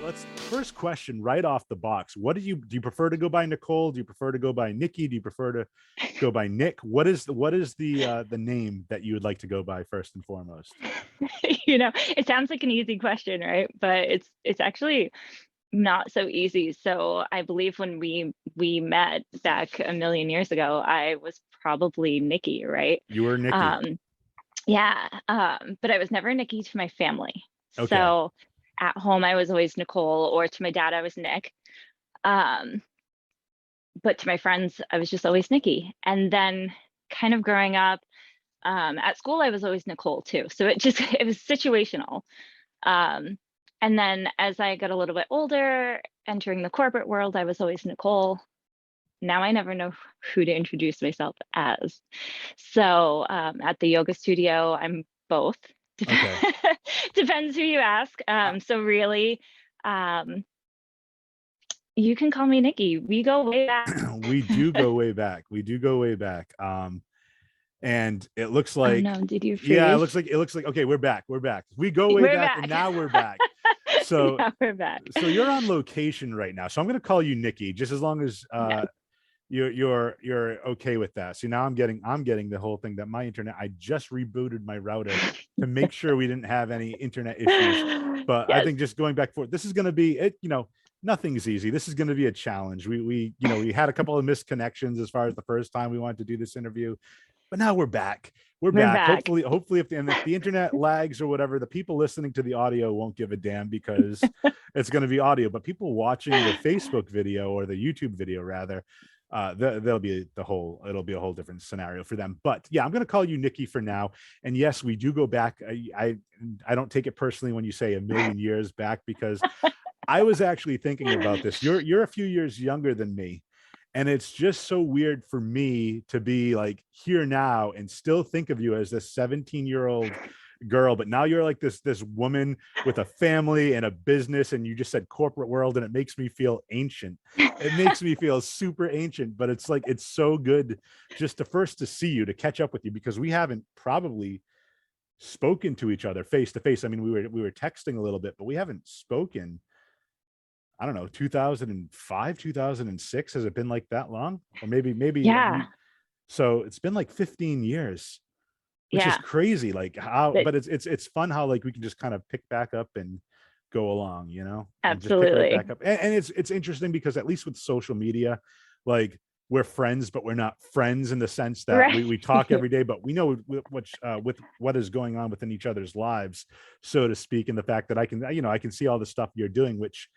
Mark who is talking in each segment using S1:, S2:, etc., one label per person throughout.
S1: let's first question right off the box. What do you prefer to go by Nicole? Do you prefer to go by Nikki? Do you prefer to go by Nick? What is the name that you would like to go by first and foremost?
S2: It sounds like an easy question, right? But it's actually not so easy. So I believe when we met back a million years ago, I was probably Nikki, right?
S1: You were Nikki.
S2: Um, yeah, but I was never Nikki to my family.
S1: Okay.
S2: So at home, I was always Nicole, or to my dad, I was Nick. Um, but to my friends, I was just always Nikki. And then kind of growing up, at school, I was always Nicole too. So it was situational. Um, and then as I got a little bit older, entering the corporate world, I was always Nicole. Now I never know who to introduce myself as. So at the yoga studio, I'm both.
S1: Okay.
S2: Depends who you ask.
S1: Uh,
S2: So really, um, you can call me Nikki. We go way back.
S1: we do go way back. We do go way back. And it looks
S2: Oh
S1: like,
S2: no, did you
S1: yeah,
S2: freeze?
S1: it looks like, okay, we're back. We're back. We go way
S2: We're
S1: back and
S2: back.
S1: now we're back. So,
S2: Now we're back.
S1: so you're on location right now. So I'm going to call you Nikki, just as long as,
S2: Yes.
S1: you're okay with that. So now I'm getting the whole thing that my internet, I just rebooted my router to make sure we didn't have any internet issues. But I
S2: Yes.
S1: think just going back forth, this is going to be it. Nothing's easy. This is going to be a challenge. We had a couple of misconnections as far as the first time we wanted to do this interview, but now we're back. We're
S2: We're
S1: back.
S2: back.
S1: Hopefully, if the internet lags or whatever, the people listening to the audio won't give a damn because it's going to be audio. But people watching the Facebook video or the YouTube video, rather, it'll be a whole different scenario for them. But yeah, I'm going to call you Nikki for now. And yes, we do go back. I don't take it personally when you say a million years back, because I was actually thinking about this. You're a few years younger than me. And it's just so weird for me to be like here now and still think of you as this 17-year-old girl, but now you're like this woman with a family and a business, and you just said corporate world, and it makes me feel ancient. It makes me feel super ancient, but it's like it's so good just to see you, to catch up with you, because we haven't probably spoken to each other face to face. I mean, we were texting a little bit, but we haven't spoken. I don't know, 2005, 2006. Has it been like that long? Or maybe
S2: Yeah.
S1: so it's been like 15 years, which is
S2: Yeah.
S1: crazy. Like how,
S2: But
S1: but it's fun how like we can just kind of pick back up and go along, and just pick right
S2: absolutely.
S1: back up. And it's interesting because at least with social media, like we're friends, but we're not friends in the sense that
S2: Right.
S1: we talk every day, but we know with what is going on within each other's lives, so to speak. And the fact that I can see all the stuff you're doing, which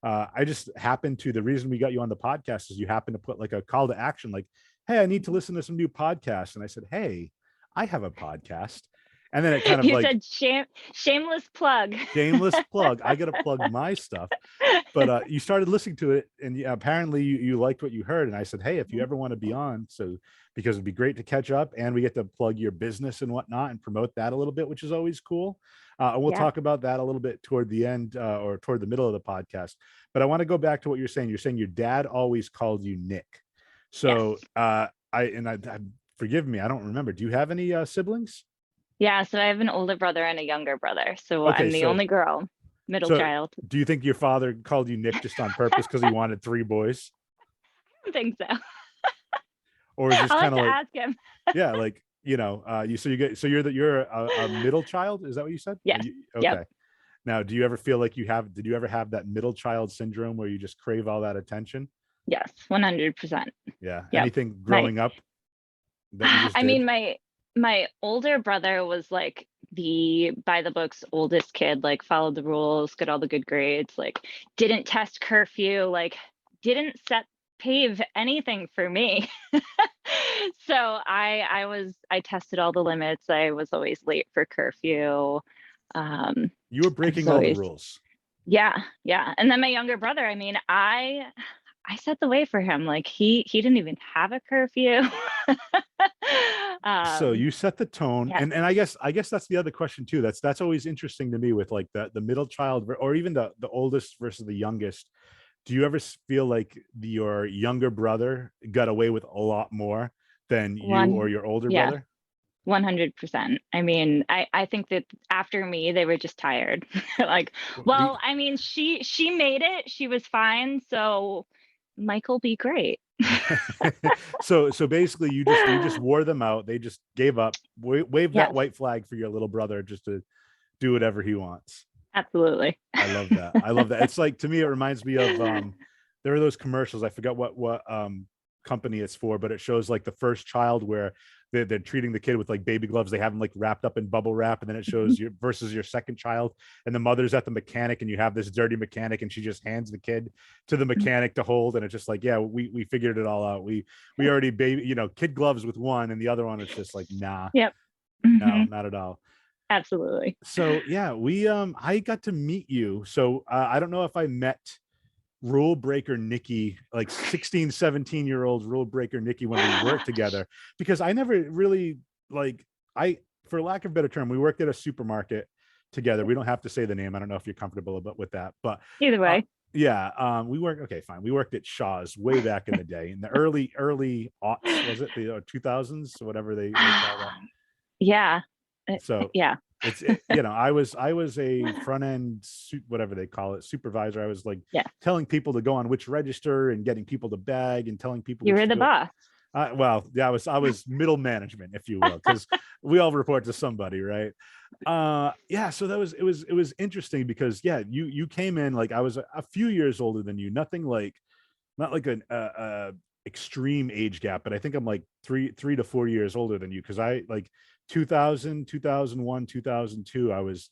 S1: I just happened to, the reason we got you on the podcast is you happen to put like a call to action, like, hey, I need to listen to some new podcasts. And I said, hey, I have a podcast. And then it kind of
S2: You
S1: like,
S2: said shameless plug.
S1: shameless plug. I got to plug my stuff. But you started listening to it, and apparently you liked what you heard. And I said, hey, if you ever want to be on, so because it'd be great to catch up, and we get to plug your business and whatnot and promote that a little bit, which is always cool. And we'll
S2: Yeah.
S1: talk about that a little bit toward the end, or toward the middle of the podcast. But I want to go back to what you're saying. You're saying your dad always called you Nick.
S2: Yes.
S1: So I forgive me, I don't remember. Do you have any siblings?
S2: Yeah. So I have an older brother and a younger brother. So
S1: Okay,
S2: I'm the
S1: so
S2: only girl, middle
S1: so
S2: child.
S1: do you think your father called you Nick just on purpose because he wanted three boys?
S2: I don't think so.
S1: Or is this
S2: I'll have
S1: kind of
S2: to
S1: like,
S2: ask him.
S1: yeah, like, you're a middle child, is that what you said?
S2: Yes. Yep.
S1: Okay. Now, did you ever have that middle child syndrome where you just crave all that attention?
S2: Yes. 100%.
S1: Yeah.
S2: Yep.
S1: Anything
S2: My,
S1: growing up that you just
S2: I
S1: did?
S2: mean, my older brother was like the by the books oldest kid, like followed the rules, got all the good grades, like didn't test curfew, like didn't set pave anything for me. So I tested all the limits. I was always late for curfew.
S1: You were
S2: I was
S1: breaking all the
S2: always
S1: rules.
S2: yeah, yeah. And then my younger brother, I mean, I set the way for him. Like he didn't even have a curfew.
S1: So
S2: um
S1: you set the tone,
S2: yeah.
S1: and I guess that's the other question too. That's always interesting to me with like the middle child, or even the oldest versus the youngest. Do you ever feel like your younger brother got away with a lot more than you or
S2: One,
S1: your older
S2: yeah,
S1: brother?
S2: 100%. I mean, I think that after me, they were just tired. Like,
S1: We
S2: well, I mean, she made it. She was fine. So Michael be great.
S1: so basically you just wore them out. They just gave up, waved that
S2: Yes,
S1: white flag for your little brother just to do whatever he wants.
S2: absolutely.
S1: I love that. I love that. It's like, to me, it reminds me of there are those commercials. I forgot what company it's for, but it shows like the first child where they're treating the kid with like baby gloves. They have them like wrapped up in bubble wrap, and then it shows your versus your second child, and the mother's at the mechanic, and you have this dirty mechanic, and she just hands the kid to the mechanic to hold, and it's just like, yeah, we figured it all out. We already baby, kid gloves with one, and the other one it's just like, nah,
S2: Yep.
S1: no,
S2: Hmm.
S1: not at all.
S2: Absolutely.
S1: So yeah, we I got to meet you. So I don't know if I met rule breaker Nikki, like 16, 17-year-old rule breaker Nikki, when we worked together, because I never really, like, I, for lack of a better term, we worked at a supermarket together. We don't have to say the name. I don't know if you're comfortable about with that, but
S2: Either
S1: uh,
S2: way.
S1: yeah, we worked, okay, fine. We worked at Shaw's way back in the day, in the early aughts, was it the 2000s, whatever they call that.
S2: Yeah.
S1: So
S2: Yeah.
S1: I was a front end whatever they call it, supervisor. I was like
S2: Yeah.
S1: telling people to go on which register and getting people to bag and telling people
S2: You
S1: which
S2: were
S1: to
S2: the
S1: go.
S2: boss.
S1: Well, yeah, I was middle management, if you will, because we all report to somebody, right? Yeah, so it was interesting because, yeah, you came in, like, I was a few years older than you, nothing like, not like an extreme age gap, but I think I'm like 3 to 4 years older than you, because I, like, 2000, 2001, 2002, I was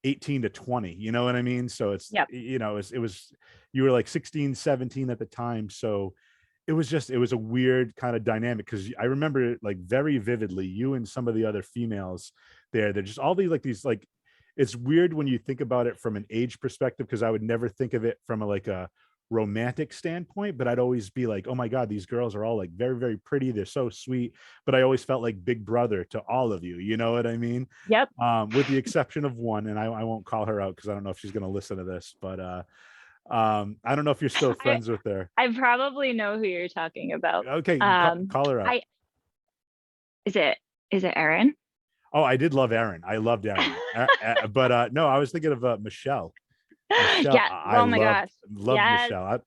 S1: 18 to 20, you know what I mean? So it's,
S2: Yep.
S1: it was you were like 16, 17 at the time. So it was a weird kind of dynamic, because I remember it like very vividly, you and some of the other females there. They're just all these, like, it's weird when you think about it from an age perspective, because I would never think of it from a, like, a romantic standpoint, but I'd always be like, oh my God, these girls are all like very, very pretty. They're so sweet. But I always felt like big brother to all of you. You know what I mean?
S2: Yep.
S1: With the exception of one, and I won't call her out because I don't know if she's going to listen to this, but I don't know if you're still
S2: I
S1: friends with her.
S2: I probably know who you're talking about.
S1: Okay,
S2: Um,
S1: call her out.
S2: I is it Erin?
S1: Oh, I did love Erin. I loved Erin. But no, I was thinking of Michelle. Michelle,
S2: Yes.
S1: I
S2: Oh my gosh.
S1: loved
S2: Yes.
S1: Michelle.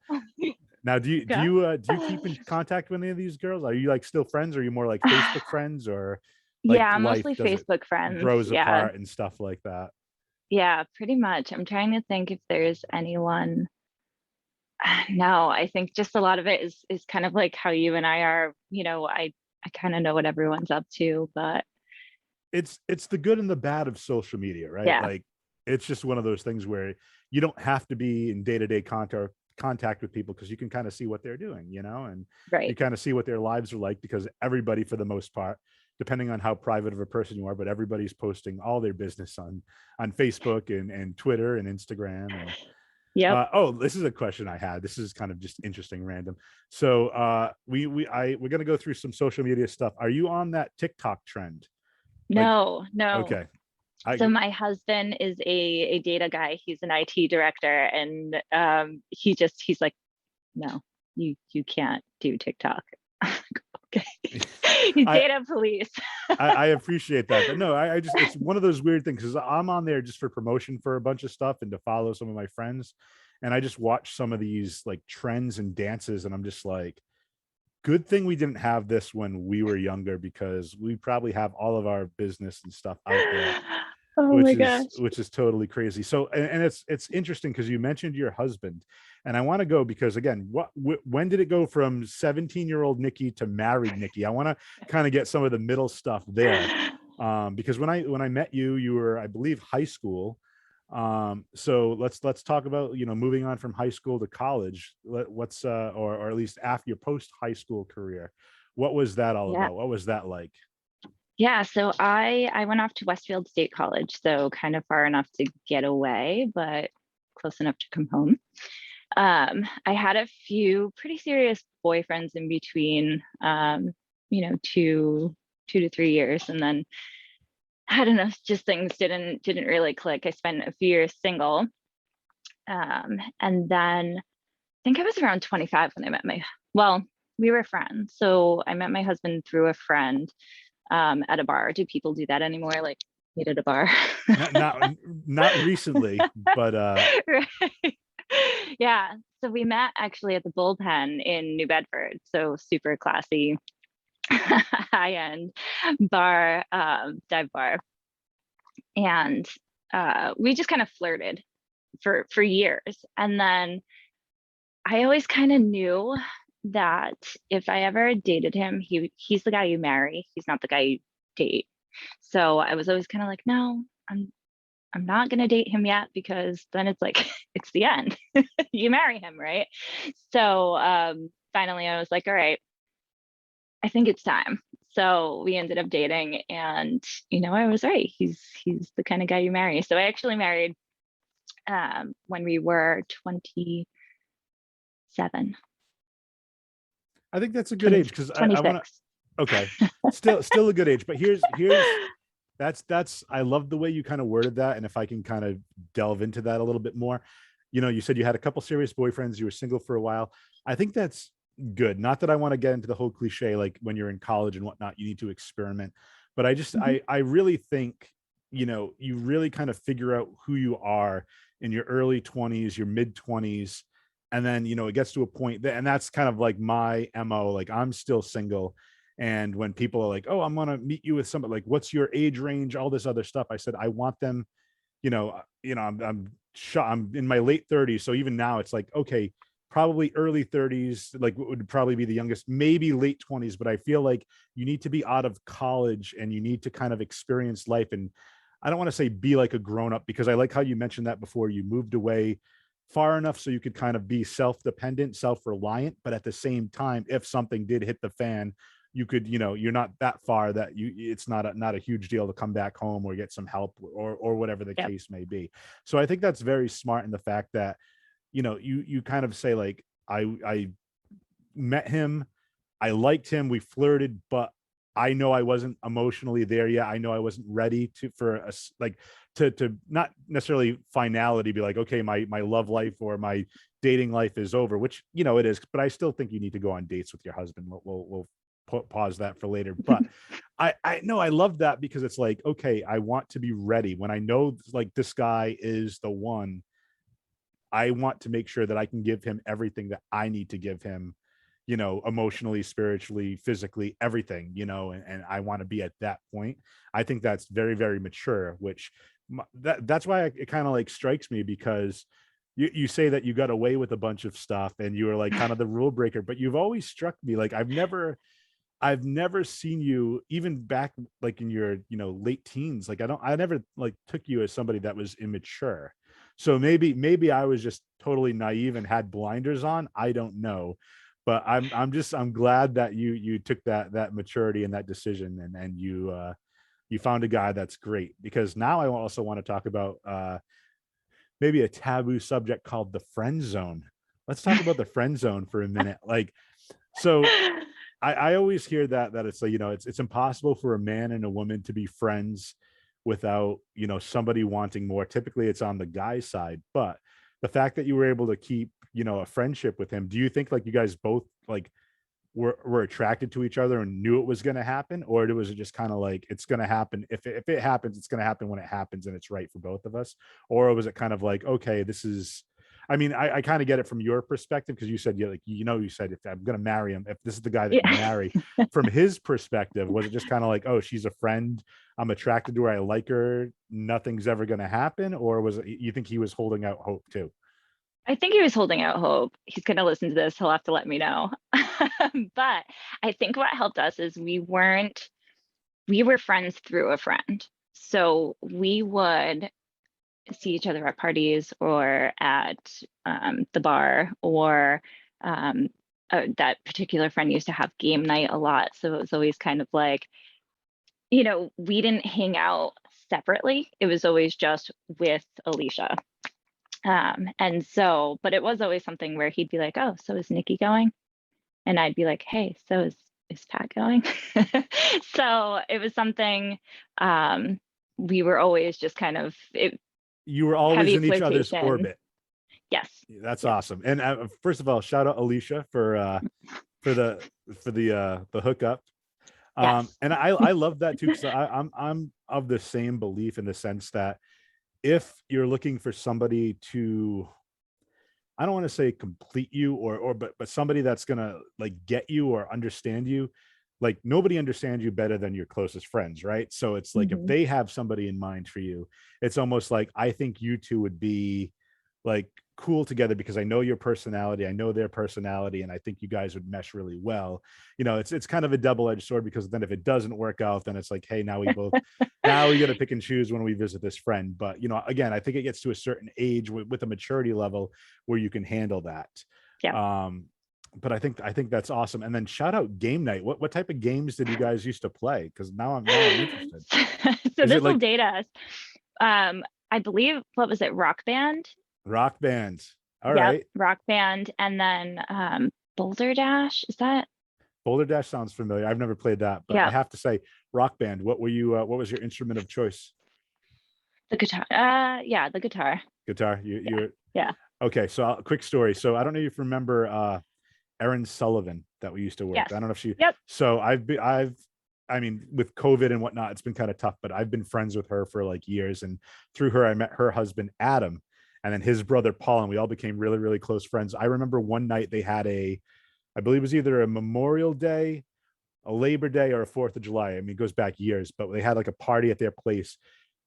S1: Now,
S2: Go.
S1: do you keep in contact with any of these girls? Are you like still friends? Or are you more like Facebook friends, or like
S2: Yeah,
S1: life
S2: mostly
S1: does it
S2: Facebook friends.
S1: grows
S2: Yeah.
S1: apart and stuff like that?
S2: Yeah, pretty much. I'm trying to think if there's anyone. No, I think just a lot of it is kind of like how you and I are, I kind of know what everyone's up to, but
S1: It's the good and the bad of social media, right?
S2: yeah,
S1: Like, it's just one of those things where you don't have to be in day-to-day contact with people, because you can kind of see what they're doing, and you
S2: right.
S1: kind of see what their lives are like, because everybody, for the most part, depending on how private of a person you are, but everybody's posting all their business on Facebook and Twitter and Instagram. And
S2: Yep.
S1: oh, this is a question I had. This is kind of just interesting, random. So we're gonna go through some social media stuff. Are you on that TikTok trend? Like,
S2: No, no.
S1: okay, I
S2: So my husband is a data guy. He's an IT director, and he's like, no, you can't do TikTok. Okay. He's
S1: I
S2: data police.
S1: I appreciate that, but no, I just, it's one of those weird things, because I'm on there just for promotion for a bunch of stuff and to follow some of my friends, and I just watch some of these like trends and dances, and I'm just like, good thing we didn't have this when we were younger, because we probably have all of our business and stuff out there,
S2: Oh
S1: which
S2: my
S1: is
S2: gosh.
S1: which is totally crazy. So, and it's interesting because you mentioned your husband, and I want to go, because again, when did it go from 17-year-old Nikki to married Nikki? I want to kind of get some of the middle stuff there, because when I met you, you were, I believe, high school. So let's talk about, moving on from high school to college. What's or at least after your post high school career, what was that all
S2: Yeah.
S1: about? What was that like?
S2: Yeah, so I went off to Westfield State College, so kind of far enough to get away, but close enough to come home. I had a few pretty serious boyfriends in between, 2 to 3 years, and then I don't know, just things didn't really click. I spent a few years single, and then I think I was around 25 when I met my. Well, we were friends, so I met my husband through a friend. at a bar. Do people do that anymore? Like meet at a bar?
S1: Not recently, but
S2: Right. Yeah. So we met actually at the Bullpen in New Bedford. So super classy, high end bar, dive bar. And we just kind of flirted for years. And then I always kind of knew that if I ever dated him, he's the guy you marry. He's not the guy you date. So I was always kind of like, no, I'm not gonna date him yet, because then it's like it's the end. You marry him, right? So finally I was like, all right, I think it's time. So we ended up dating, and I was right. He's the kind of guy you marry. So I actually married when we were 27.
S1: I think that's a good age, because I want to.
S2: 26.
S1: Okay, still a good age, but here's that's I love the way you kind of worded that, and if I can kind of delve into that a little bit more. You said you had a couple serious boyfriends, you were single for a while. I think that's good. Not that I want to get into the whole cliche, like when you're in college and whatnot, you need to experiment. But I just
S2: Mhm.
S1: I really think, you really kind of figure out who you are in your early 20s, your mid 20s, and then it gets to a point that, and that's kind of like my MO. Like, I'm still single, and when people are like, oh, I'm gonna meet you with somebody, like, what's your age range, all this other stuff, I said I want them, I'm in my late 30s, so even now it's like, okay, probably early 30s, like would probably be the youngest, maybe late 20s, but I feel like you need to be out of college and you need to kind of experience life. And I don't want to say be like a grown up, because I like how you mentioned that before. You moved away far enough so you could kind of be self-dependent, self-reliant, but at the same time, if something did hit the fan, you could, you're not that far that it's not a huge deal to come back home or get some help, or whatever the
S2: Yep.
S1: case may be. So I think that's very smart, in the fact that, you kind of say, like, I met him, I liked him, we flirted, but I know I wasn't emotionally there yet. I know I wasn't ready like to not necessarily finality, be like, okay, my love life or my dating life is over, which it is, but I still think you need to go on dates with your husband. We'll pause that for later. But I know, I love that, because it's like, okay, I want to be ready when I know, like, this guy is the one. I want to make sure that I can give him everything that I need to give him, emotionally, spiritually, physically, everything, and I want to be at that point. I think that's very, very mature, which that's why it kind of like strikes me, because you say that you got away with a bunch of stuff and you were like kind of the rule breaker, but you've always struck me like I've never seen you, even back like in your, late teens. Like, I never like took you as somebody that was immature. So maybe I was just totally naive and had blinders on. I don't know. But I'm glad that you took that maturity and that decision, and you found a guy that's great, because now I also want to talk about maybe a taboo subject called the friend zone. Let's talk about the friend zone for a minute. Like, so I always hear that it's like, it's impossible for a man and a woman to be friends without, somebody wanting more. Typically it's on the guy's side, but the fact that you were able to keep, a friendship with him, do you think like you guys both like were attracted to each other and knew it was going to happen, or was it just kind of like, it's going to happen, if it happens, it's going to happen when it happens and it's right for both of us? Or was it kind of like, okay, this is, I mean, I kind of get it from your perspective, because you said, yeah, like, you said, if I'm going to marry him, if this is the guy that you
S2: Yeah.
S1: marry, from his perspective, was it just kind of like, oh, she's a friend, I'm attracted to her, I like her, nothing's ever going to happen? Or was it, you think he was holding out hope too?
S2: I think he was holding out hope. He's going to listen to this. He'll have to let me know. But I think what helped us is we were friends through a friend. So we would see each other at parties or at the bar, or that particular friend used to have game night a lot. So it was always kind of like, we didn't hang out separately. It was always just with Alicia. And so, but it was always something where he'd be like, oh, so is Nikki going? And I'd be like, hey, so is Pat going? So it was something, we were always just kind of
S1: You were always
S2: heavy
S1: in each other's
S2: flirtation.
S1: orbit.
S2: Yes.
S1: That's
S2: Yes.
S1: awesome. And first of all, shout out Alicia for the the hookup.
S2: Yes.
S1: And I love that too, because I'm of the same belief in the sense that if you're looking for somebody to, I don't want to say complete you, or but somebody that's gonna like get you or understand you. Like nobody understands you better than your closest friends, right? So it's like if
S2: Hmm.
S1: they have somebody in mind for you, it's almost like I think you two would be like cool together because I know your personality, I know their personality, and I think you guys would mesh really well. It's kind of a double-edged sword, because then if it doesn't work out, then it's like, hey, now we got to pick and choose when we visit this friend. But again, I think it gets to a certain age with a maturity level where you can handle that.
S2: Yeah.
S1: Um, but I think that's awesome. And then shout out game night. What type of games did you guys used to play? Because now I'm interested.
S2: So
S1: Is it
S2: this will
S1: like
S2: date us. I believe, what was it, Rock Band?
S1: Rock Band? All
S2: Yep,
S1: right.
S2: Rock Band, and then Boulder Dash. Is that?
S1: Boulder Dash sounds familiar. I've never played that, but I
S2: Yeah,
S1: have to say, Rock Band. What was your instrument of choice?
S2: the guitar. Yeah, the guitar.
S1: Guitar.
S2: Yeah,
S1: You're
S2: yeah.
S1: okay. So quick story. So I don't know if you remember Erin Sullivan that we used to work.
S2: Yes.
S1: I don't know if she.
S2: Yep.
S1: So I mean, with COVID and whatnot, it's been kind of tough, but I've been friends with her for like years, and through her, I met her husband Adam, and then his brother Paul, and we all became really, really close friends. I remember one night they had I believe it was either a Memorial Day, a Labor Day, or a 4th of July. I mean, it goes back years, but they had like a party at their place.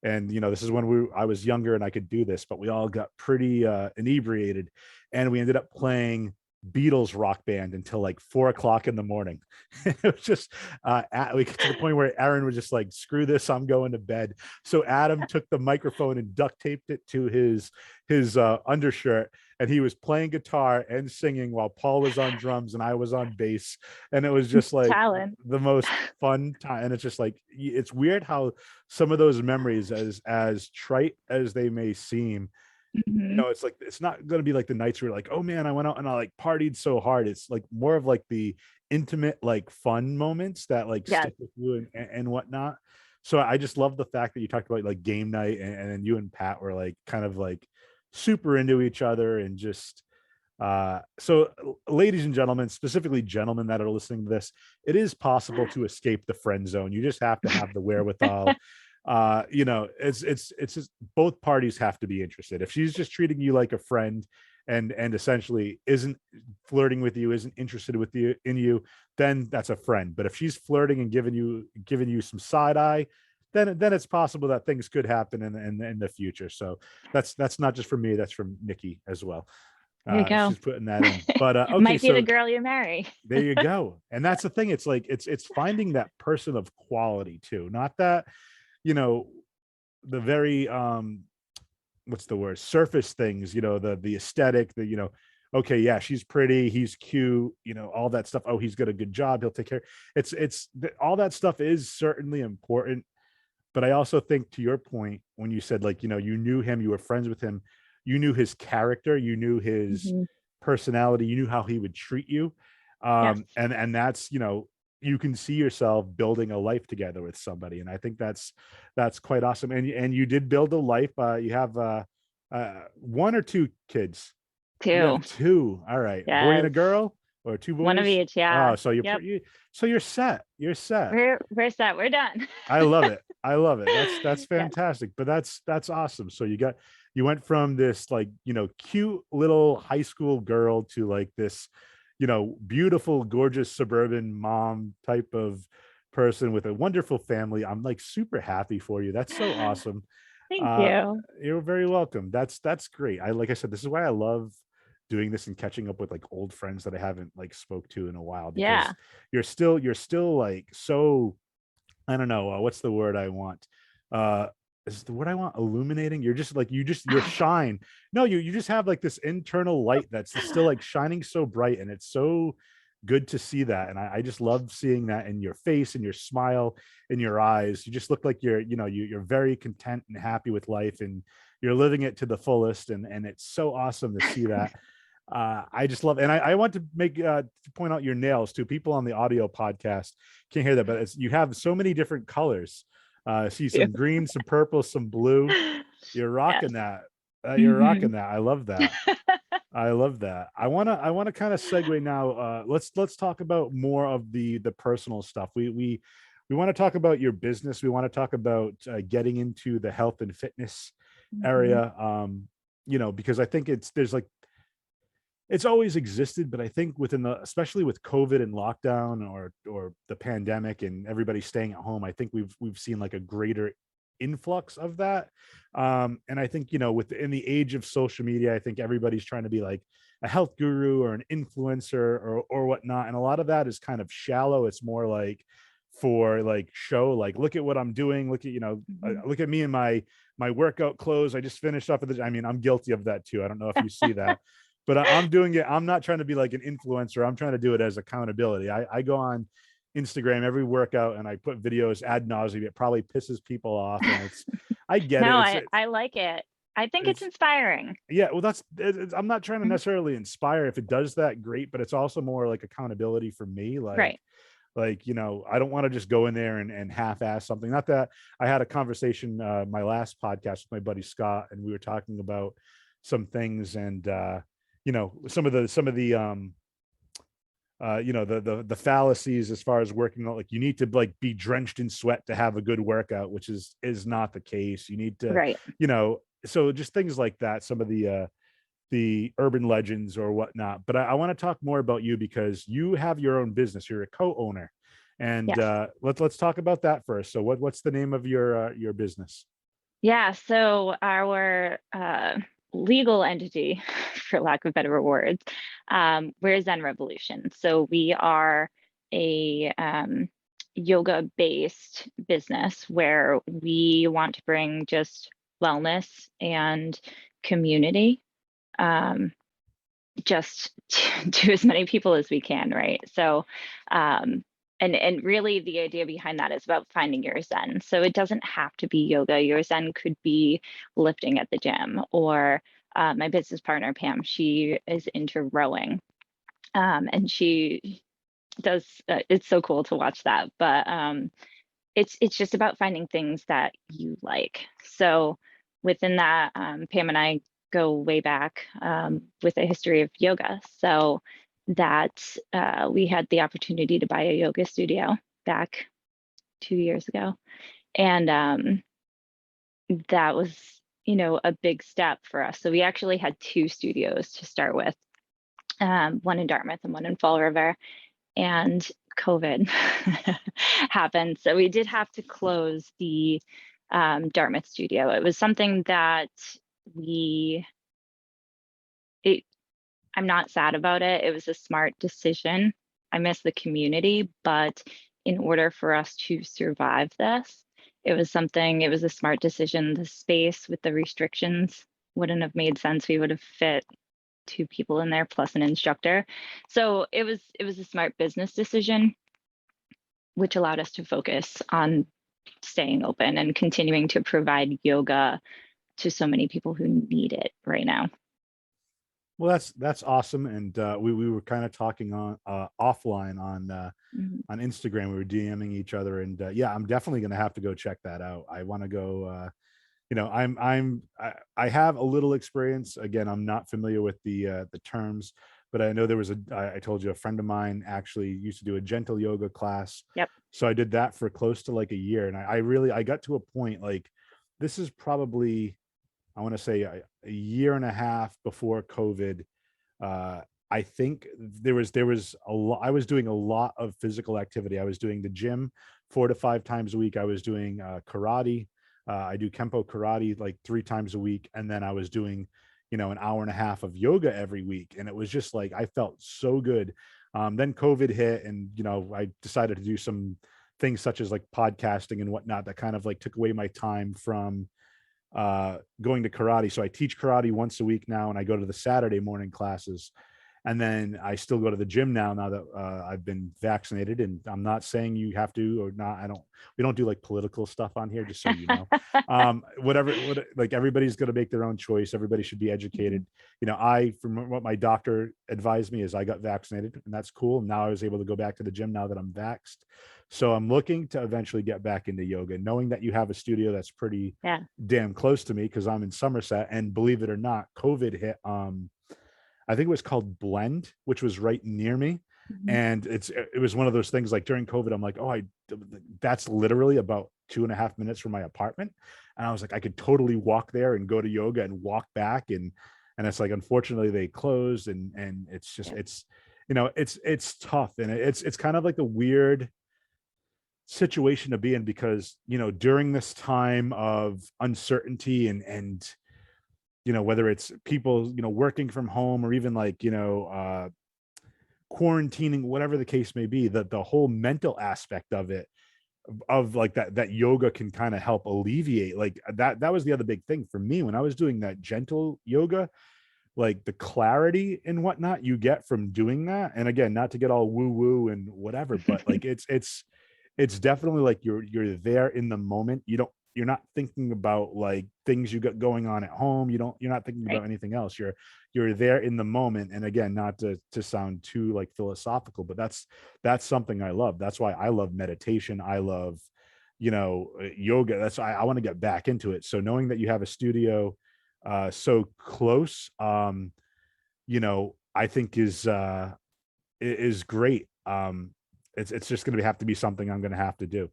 S1: And this is when I was younger and I could do this, but we all got pretty inebriated, and we ended up playing Beatles Rock Band until like 4 o'clock in the morning. It was just we got to the point where Aaron was just like, "Screw this, I'm going to bed." So Adam took the microphone and duct taped it to his undershirt, and he was playing guitar and singing while Paul was on drums and I was on bass, and it was just like
S2: Talent.
S1: the most fun time. And it's just like, it's weird how some of those memories, as trite as they may seem,
S2: Hmm.
S1: it's like it's not going to be like the nights where you're like, oh man, I went out and I like partied so hard. It's like more of like the intimate, like fun moments that like
S2: Yes.
S1: stick with you and whatnot. So I just love the fact that you talked about like game night, and then you and Pat were like kind of like super into each other, and just so ladies and gentlemen, specifically gentlemen that are listening to this, it is possible to escape the friend zone. You just have to have the wherewithal. It's just both parties have to be interested. If she's just treating you like a friend, and essentially isn't flirting with you, isn't interested with you in you, then that's a friend. But if she's flirting and giving you some side eye, then it's possible that things could happen in the future. So that's not just for me, that's from Nikki as well.
S2: There you go.
S1: She's putting that in. But okay,
S2: Might be the
S1: so
S2: girl you marry.
S1: there you go. And that's the thing. It's like it's finding that person of quality too. Not that, you know, the very what's the word? Surface things, the aesthetic, okay, yeah, she's pretty, he's cute, all that stuff. Oh, he's got a good job, he'll take care. All that stuff is certainly important. But I also think, to your point, when you said, like, you knew him, you were friends with him, you knew his character, you knew his
S2: Hmm.
S1: personality, you knew how he would treat you.
S2: Yes.
S1: And that's, you can see yourself building a life together with somebody. And I think that's quite awesome. And you did build a life. You have one or two kids. You have
S2: Two.
S1: two. All right. Boy and a
S2: Yes.
S1: girl, or two
S2: One of
S1: boys.
S2: each. Yeah.
S1: Oh, so
S2: Yep.
S1: you're set. You're set.
S2: We're set. We're done.
S1: I love it. I love it. That's
S2: Yes.
S1: fantastic. But that's awesome. So you went from this like, cute little high school girl to like this, beautiful, gorgeous suburban mom type of person with a wonderful family. I'm like super happy for you. That's so awesome.
S2: Thank
S1: Uh
S2: you.
S1: you're very welcome. That's great. Like I said, this is why I love doing this and catching up with like old friends that I haven't like spoke to in a while,
S2: Yeah.
S1: because you're still like so, I don't know, what's the word I want? Uh is the word I want illuminating? You're just like, you're shine. No, you just have like this internal light that's still like shining so bright, and it's so good to see that. And I just love seeing that in your face and your smile, in your eyes. You just look like you're very content and happy with life, and you're living it to the fullest. And it's so awesome to see that. I just love, and I want to to point out your nails too. People on the audio podcast can't hear that, but you have so many different colors. I see
S2: Yeah.
S1: some green, some purple, some blue. You're
S2: Yes.
S1: rocking that. You're
S2: Hmm.
S1: rocking that. I love that. I love that. I wanna kind of segue now. Let's talk about more of the personal stuff. We want to talk about your business. We want to talk about getting into the health and fitness
S2: Mhm.
S1: area. Because I think there's like it's always existed, but I think within the especially with COVID and lockdown or the pandemic and everybody staying at home, I think we've seen like a greater influx of that. And I think, within the age of social media, I think everybody's trying to be like a health guru or an influencer or whatnot. And a lot of that is kind of shallow. It's more like for like show, like look at what I'm doing, look at,
S2: Mhm.
S1: look at me and my workout clothes. I just finished off of I mean, I'm guilty of that too. I don't know if you see that, but I'm doing it. I'm not trying to be like an influencer. I'm trying to do it as accountability. I go on Instagram every workout and I put videos ad nauseum. It probably pisses people off, and I get
S2: No,
S1: it.
S2: I like it. I think it's
S1: It's
S2: inspiring.
S1: yeah. Well, I'm not trying to
S2: Mhm.
S1: necessarily inspire. If it does that, great. But it's also more like accountability for me.
S2: Right.
S1: I don't want to just go in there and half-ass something. Not that I had a conversation my last podcast with my buddy Scott, and we were talking about some things, and some of the fallacies as far as working out. Like you need to like be drenched in sweat to have a good workout, which is not the case. You need to,
S2: Right.
S1: so just things like that. Some of the urban legends or whatnot. But I want to talk more about you because you have your own business. You're a co-owner, and
S2: Yes.
S1: let's talk about that first. So what's the name of your business?
S2: Yeah, so our legal entity, for lack of better words, we're Zen Revolution. So we are a yoga-based business where we want to bring just wellness and community, um, just to as many people as we can, right? So, and really the idea behind that is about finding your zen. So it doesn't have to be yoga. Your zen could be lifting at the gym, or my business partner Pam, she is into rowing, and she does. It's so cool to watch that, but it's just about finding things that you like. So within that, Pam and I go way back, with a history of yoga. So that we had the opportunity to buy a yoga studio back 2 years ago, and that was, a big step for us. So we actually had two studios to start with, one in Dartmouth and one in Fall River, and COVID happened. So we did have to close the Dartmouth studio. It was something that we, it, I'm not sad about it. It was a smart decision. I miss the community, but in order for us to survive this, it was a smart decision. The space with the restrictions wouldn't have made sense. We would have fit two people in there plus an instructor. So it was a smart business decision, which allowed us to focus on staying open and continuing to provide yoga to so many people who need it right now.
S1: Well, that's awesome. And we were kind of talking on offline
S2: Mhm.
S1: on Instagram. We were DMing each other, and yeah, I'm definitely gonna have to go check that out. I want to go. I have a little experience. Again, I'm not familiar with the terms, but I know there was I told you a friend of mine actually used to do a gentle yoga class.
S2: Yep.
S1: So I did that for close to like a year, and I got to a point like this is probably I want to say a year and a half before COVID. I think there was a lot. I was doing a lot of physical activity. I was doing the gym 4 to 5 times a week. I was doing karate. I do kempo karate like 3 times a week, and then I was doing, an hour and a half of yoga every week, and it was just like I felt so good. Then COVID hit, and I decided to do some things such as like podcasting and whatnot that kind of like took away my time from going to karate. So I teach karate once a week now, and I go to the Saturday morning classes. And then I still go to the gym now that I've been vaccinated. And I'm not saying you have to or not. We don't do like political stuff on here, just so you know. Like everybody's going to make their own choice. Everybody should be
S2: Mhm.
S1: educated. From what my doctor advised me is I got vaccinated, and that's cool. Now I was able to go back to the gym now that I'm vaxxed. So I'm looking to eventually get back into yoga, knowing that you have a studio that's pretty
S2: Yeah.
S1: damn close to me because I'm in Somerset. And believe it or not, COVID hit. I think it was called Blend, which was right near me.
S2: Mhm.
S1: And it was one of those things like during COVID, I'm like, oh, that's literally about 2.5 minutes from my apartment. And I was like, I could totally walk there and go to yoga and walk back. And it's like, unfortunately they closed, and it's just,
S2: Yeah.
S1: it's tough. And it's kind of like a weird situation to be in, because, during this time of uncertainty, and whether it's people, working from home, or even like, quarantining, whatever the case may be, that the whole mental aspect of it, of like that yoga can kind of help alleviate like that was the other big thing for me when I was doing that gentle yoga, like the clarity and whatnot you get from doing that. And again, not to get all woo woo and whatever, but like it's definitely like you're there in the moment. You're not thinking about like things you got going on at home. You're not thinking
S2: Right.
S1: about anything else. You're there in the moment. And again, not to sound too like philosophical, but that's something I love. That's why I love meditation. I love, yoga. That's why I want to get back into it. So knowing that you have a studio so close, I think is great. It's just going to have to be something I'm going to have to do.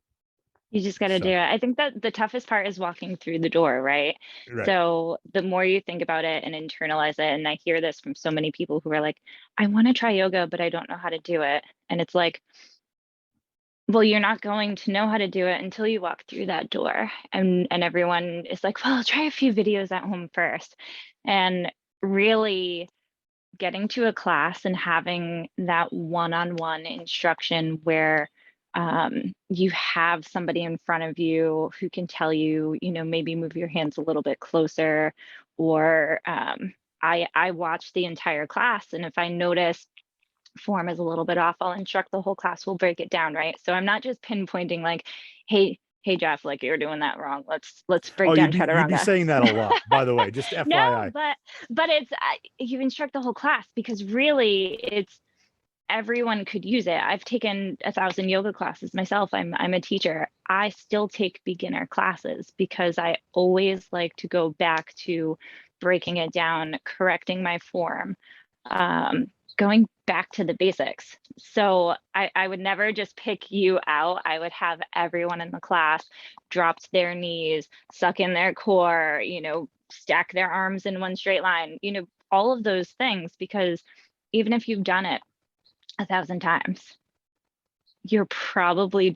S2: You just got to do
S1: So,
S2: it. I think that the toughest part is walking through the door, right?
S1: right.
S2: So the more you think about it and internalize it, and I hear this from so many people who are like, I want to try yoga, but I don't know how to do it. And it's like, well, you're not going to know how to do it until you walk through that door. And everyone is like, well, try a few videos at home first. And really getting to a class and having that one-on-one instruction where you have somebody in front of you who can tell you, maybe move your hands a little bit closer, or I watch the entire class, and if I notice form is a little bit off, I'll instruct the whole class. We'll break it down, right? So I'm not just pinpointing like, hey Jeff, like you're doing that wrong. Let's break
S1: Oh,
S2: down
S1: you'd be
S2: chaturanga.
S1: saying that a lot, by the way, just
S2: No,
S1: FYI.
S2: but it's you instruct the whole class, because really it's everyone could use it. I've taken 1,000 yoga classes myself. I'm a teacher. I still take beginner classes because I always like to go back to breaking it down, correcting my form, going back to the basics. So I would never just pick you out. I would have everyone in the class drop to their knees, suck in their core, stack their arms in one straight line, all of those things, because even if you've done it 1,000 times, you're probably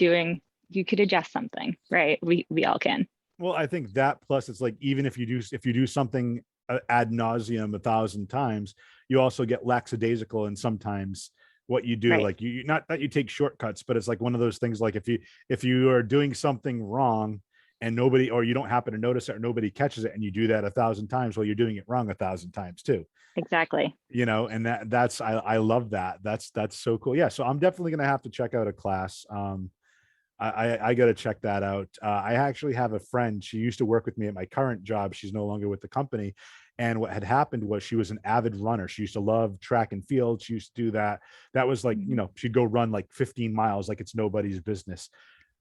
S2: you could adjust something, right? We all can.
S1: Well, I think that, plus it's like, even if you do something ad nauseum 1,000 times, you also get lackadaisical. And sometimes what you do,
S2: Right.
S1: like not that you take shortcuts, but it's like one of those things, like if you are doing something wrong and nobody, or you don't happen to notice it, or nobody catches it, and you do that 1,000 times, well, you're doing it wrong 1,000 times too.
S2: Exactly.
S1: And that's I love that. That's so cool. Yeah, so I'm definitely gonna have to check out a class. I got to check that out. I actually have a friend. She used to work with me at my current job. She's no longer with the company. And what had happened was, she was an avid runner. She used to love track and field. She used to do that. That was like,
S2: Mhm.
S1: she'd go run like 15 miles like it's nobody's business.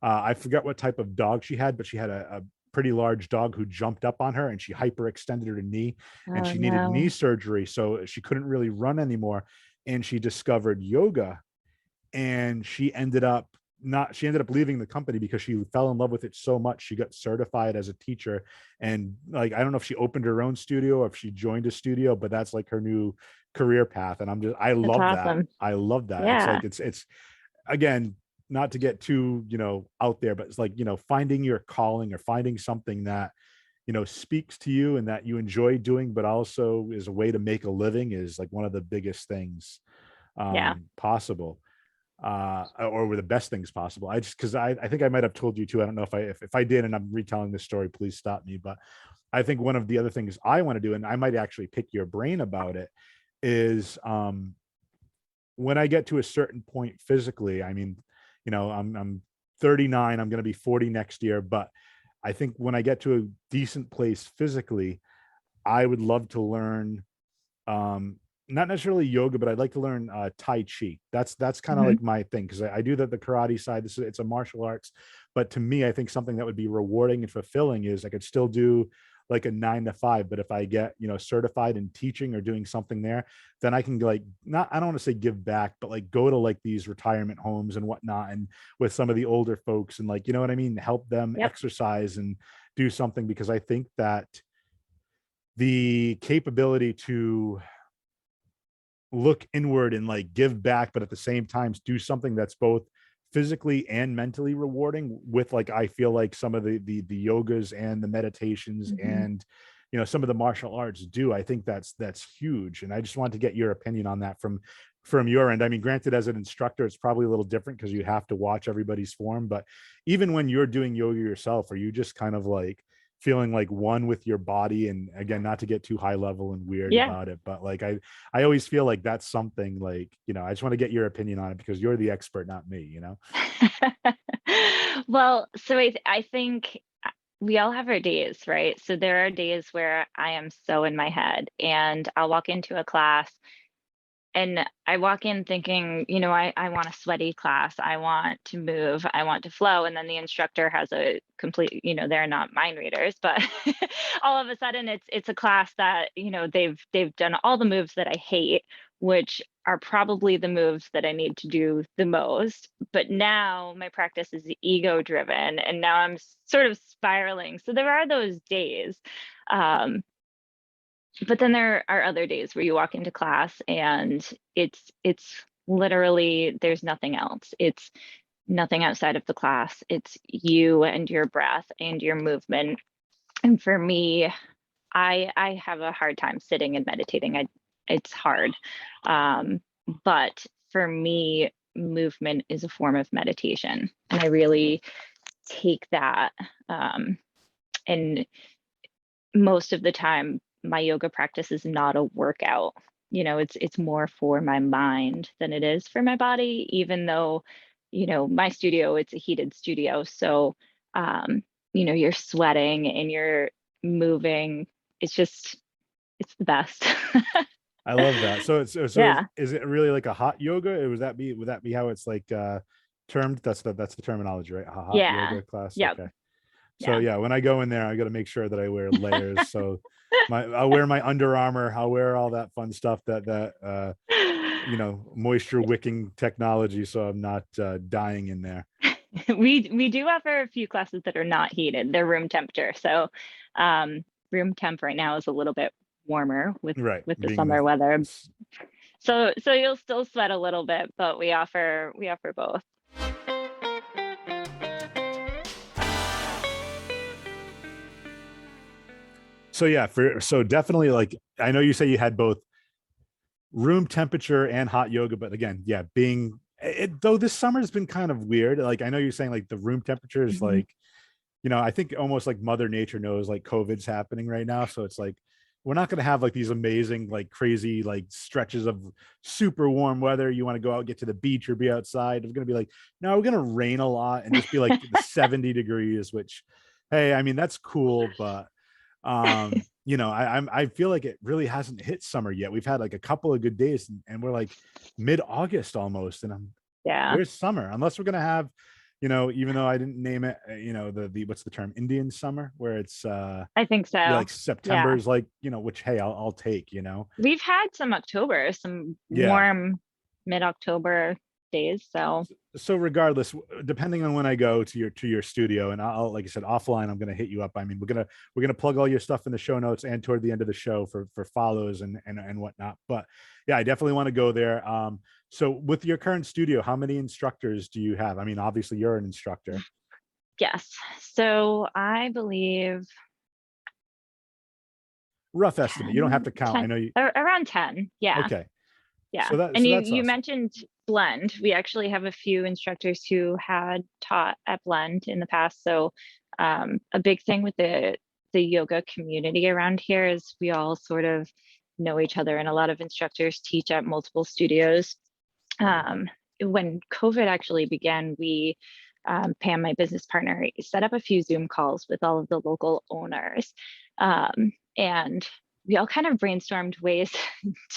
S1: I forget what type of dog she had, but she had a pretty large dog who jumped up on her, and she hyperextended her knee, and
S2: Oh
S1: she needed knee
S2: no.
S1: surgery. So she couldn't really run anymore. And she discovered yoga, and she ended up leaving the company because she fell in love with it so much. She got certified as a teacher, and like, I don't know if she opened her own studio or if she joined a studio, but that's like her new career path. And I
S2: That's
S1: love that.
S2: awesome.
S1: I love that. It's
S2: Yeah.
S1: like, it's again, not to get too, out there, but it's like, finding your calling, or finding something that, speaks to you and that you enjoy doing, but also is a way to make a living, is like one of the biggest things
S2: Yeah.
S1: possible, or were the best things possible. I just, because I think I might have told you too. I don't know if I did, and I'm retelling this story, please stop me. But I think one of the other things I want to do, and I might actually pick your brain about it, is when I get to a certain point physically. I mean, I'm 39. I'm going to be 40 next year, but I think when I get to a decent place physically, I would love to learn, um not necessarily yoga, but I'd like to learn Tai Chi. That's kind of
S2: Hmm.
S1: like my thing, because I do the karate side. It's a martial arts, but to me, I think something that would be rewarding and fulfilling is I could still do like a 9 to 5, but if I get, certified in teaching or doing something there, then I can like, not, I don't want to say give back, but like go to like these retirement homes and whatnot, and with some of the older folks, and like, you know what I mean, help them
S2: Yep.
S1: exercise and do something, because I think that the capability to look inward and like give back, but at the same time do something that's both physically and mentally rewarding, with like, I feel like some of the yogas and the meditations
S2: Mhm.
S1: and some of the martial arts do. I think that's huge, and I just wanted to get your opinion on that from your end. I mean, granted, as an instructor, it's probably a little different because you have to watch everybody's form, but even when you're doing yoga yourself, are you just kind of like feeling like one with your body? And again, not to get too high level and weird
S2: Yeah.
S1: about it, but like, I always feel like that's something like, I just want to get your opinion on it because you're the expert, not me.
S2: Well, so I think we all have our days, right? So there are days where I am so in my head and I'll walk into a class and I walk in thinking, I want a sweaty class. I want to move. I want to flow. And then the instructor has a complete, they're not mind readers, but all of a sudden it's a class that, they've done all the moves that I hate, which are probably the moves that I need to do the most. But now my practice is ego driven and now I'm sort of spiraling. So there are those days. Um, but then there are other days where you walk into class and it's literally there's nothing else. It's nothing outside of the class. It's you and your breath and your movement. And for me, I have a hard time sitting and meditating. It's hard. Um, but for me, movement is a form of meditation. And I really take that and most of the time my yoga practice is not a workout. It's more for my mind than it is for my body, even though my studio, it's a heated studio, so you're sweating and you're moving. It's the best.
S1: I love that. So
S2: Yeah.
S1: is it really like a hot yoga? Or would that be how it's like termed? That's the terminology, right? A hot
S2: Yeah.
S1: yoga class.
S2: Yep.
S1: Okay. So
S2: Yeah.
S1: yeah, when I go in there, I got to make sure that I wear layers. So I'll wear my Under Armour. I'll wear all that fun stuff that moisture wicking technology, so I'm not dying in there.
S2: We do offer a few classes that are not heated. They're room temperature. So room temp right now is a little bit warmer
S1: Right,
S2: with the
S1: being the
S2: summer weather. So you'll still sweat a little bit, but we offer both.
S1: so yeah, so definitely, like, I know you say you had both room temperature and hot yoga, but again, yeah, being it, though this summer has been kind of weird. Like, I know you're saying like the room temperature is
S2: Mhm.
S1: like, I think almost like Mother Nature knows like COVID's happening right now. So it's like, we're not going to have like these amazing, like crazy, like stretches of super warm weather. You want to go out, get to the beach or be outside. It's going to be like, no, we're going to rain a lot and just be like the 70 degrees, which, hey, I mean, that's cool. But, I feel like it really hasn't hit summer yet. We've had like a couple of good days and we're like mid-August almost. And
S2: Yeah,
S1: where's summer? Unless we're going to have, even though I didn't name it, the what's the term, Indian summer, where it's
S2: I think so.
S1: like
S2: Yeah.
S1: September's like, which, hey, I'll take.
S2: We've had some
S1: Yeah.
S2: warm mid-October days. So
S1: So regardless, depending on when I go to your studio, and I'll, like I said, offline, I'm gonna hit you up. I mean, we're gonna plug all your stuff in the show notes and toward the end of the show for follows and whatnot. But yeah, I definitely want to go there. So with your current studio, how many instructors do you have? I mean, obviously you're an instructor.
S2: yes. So I believe
S1: Rough estimate. You don't have
S2: 10,
S1: to count. I
S2: 10
S1: know you.
S2: around 10. Yeah.
S1: Okay.
S2: Yeah.
S1: So that
S2: And
S1: so
S2: you
S1: that's
S2: you
S1: awesome.
S2: mentioned Blend. We actually have a few instructors who had taught at Blend in the past. So a big thing with the yoga community around here is we all sort of know each other and a lot of instructors teach at multiple studios. Um, when COVID actually began, we Pam, my business partner, set up a few Zoom calls with all of the local owners. And we all kind of brainstormed ways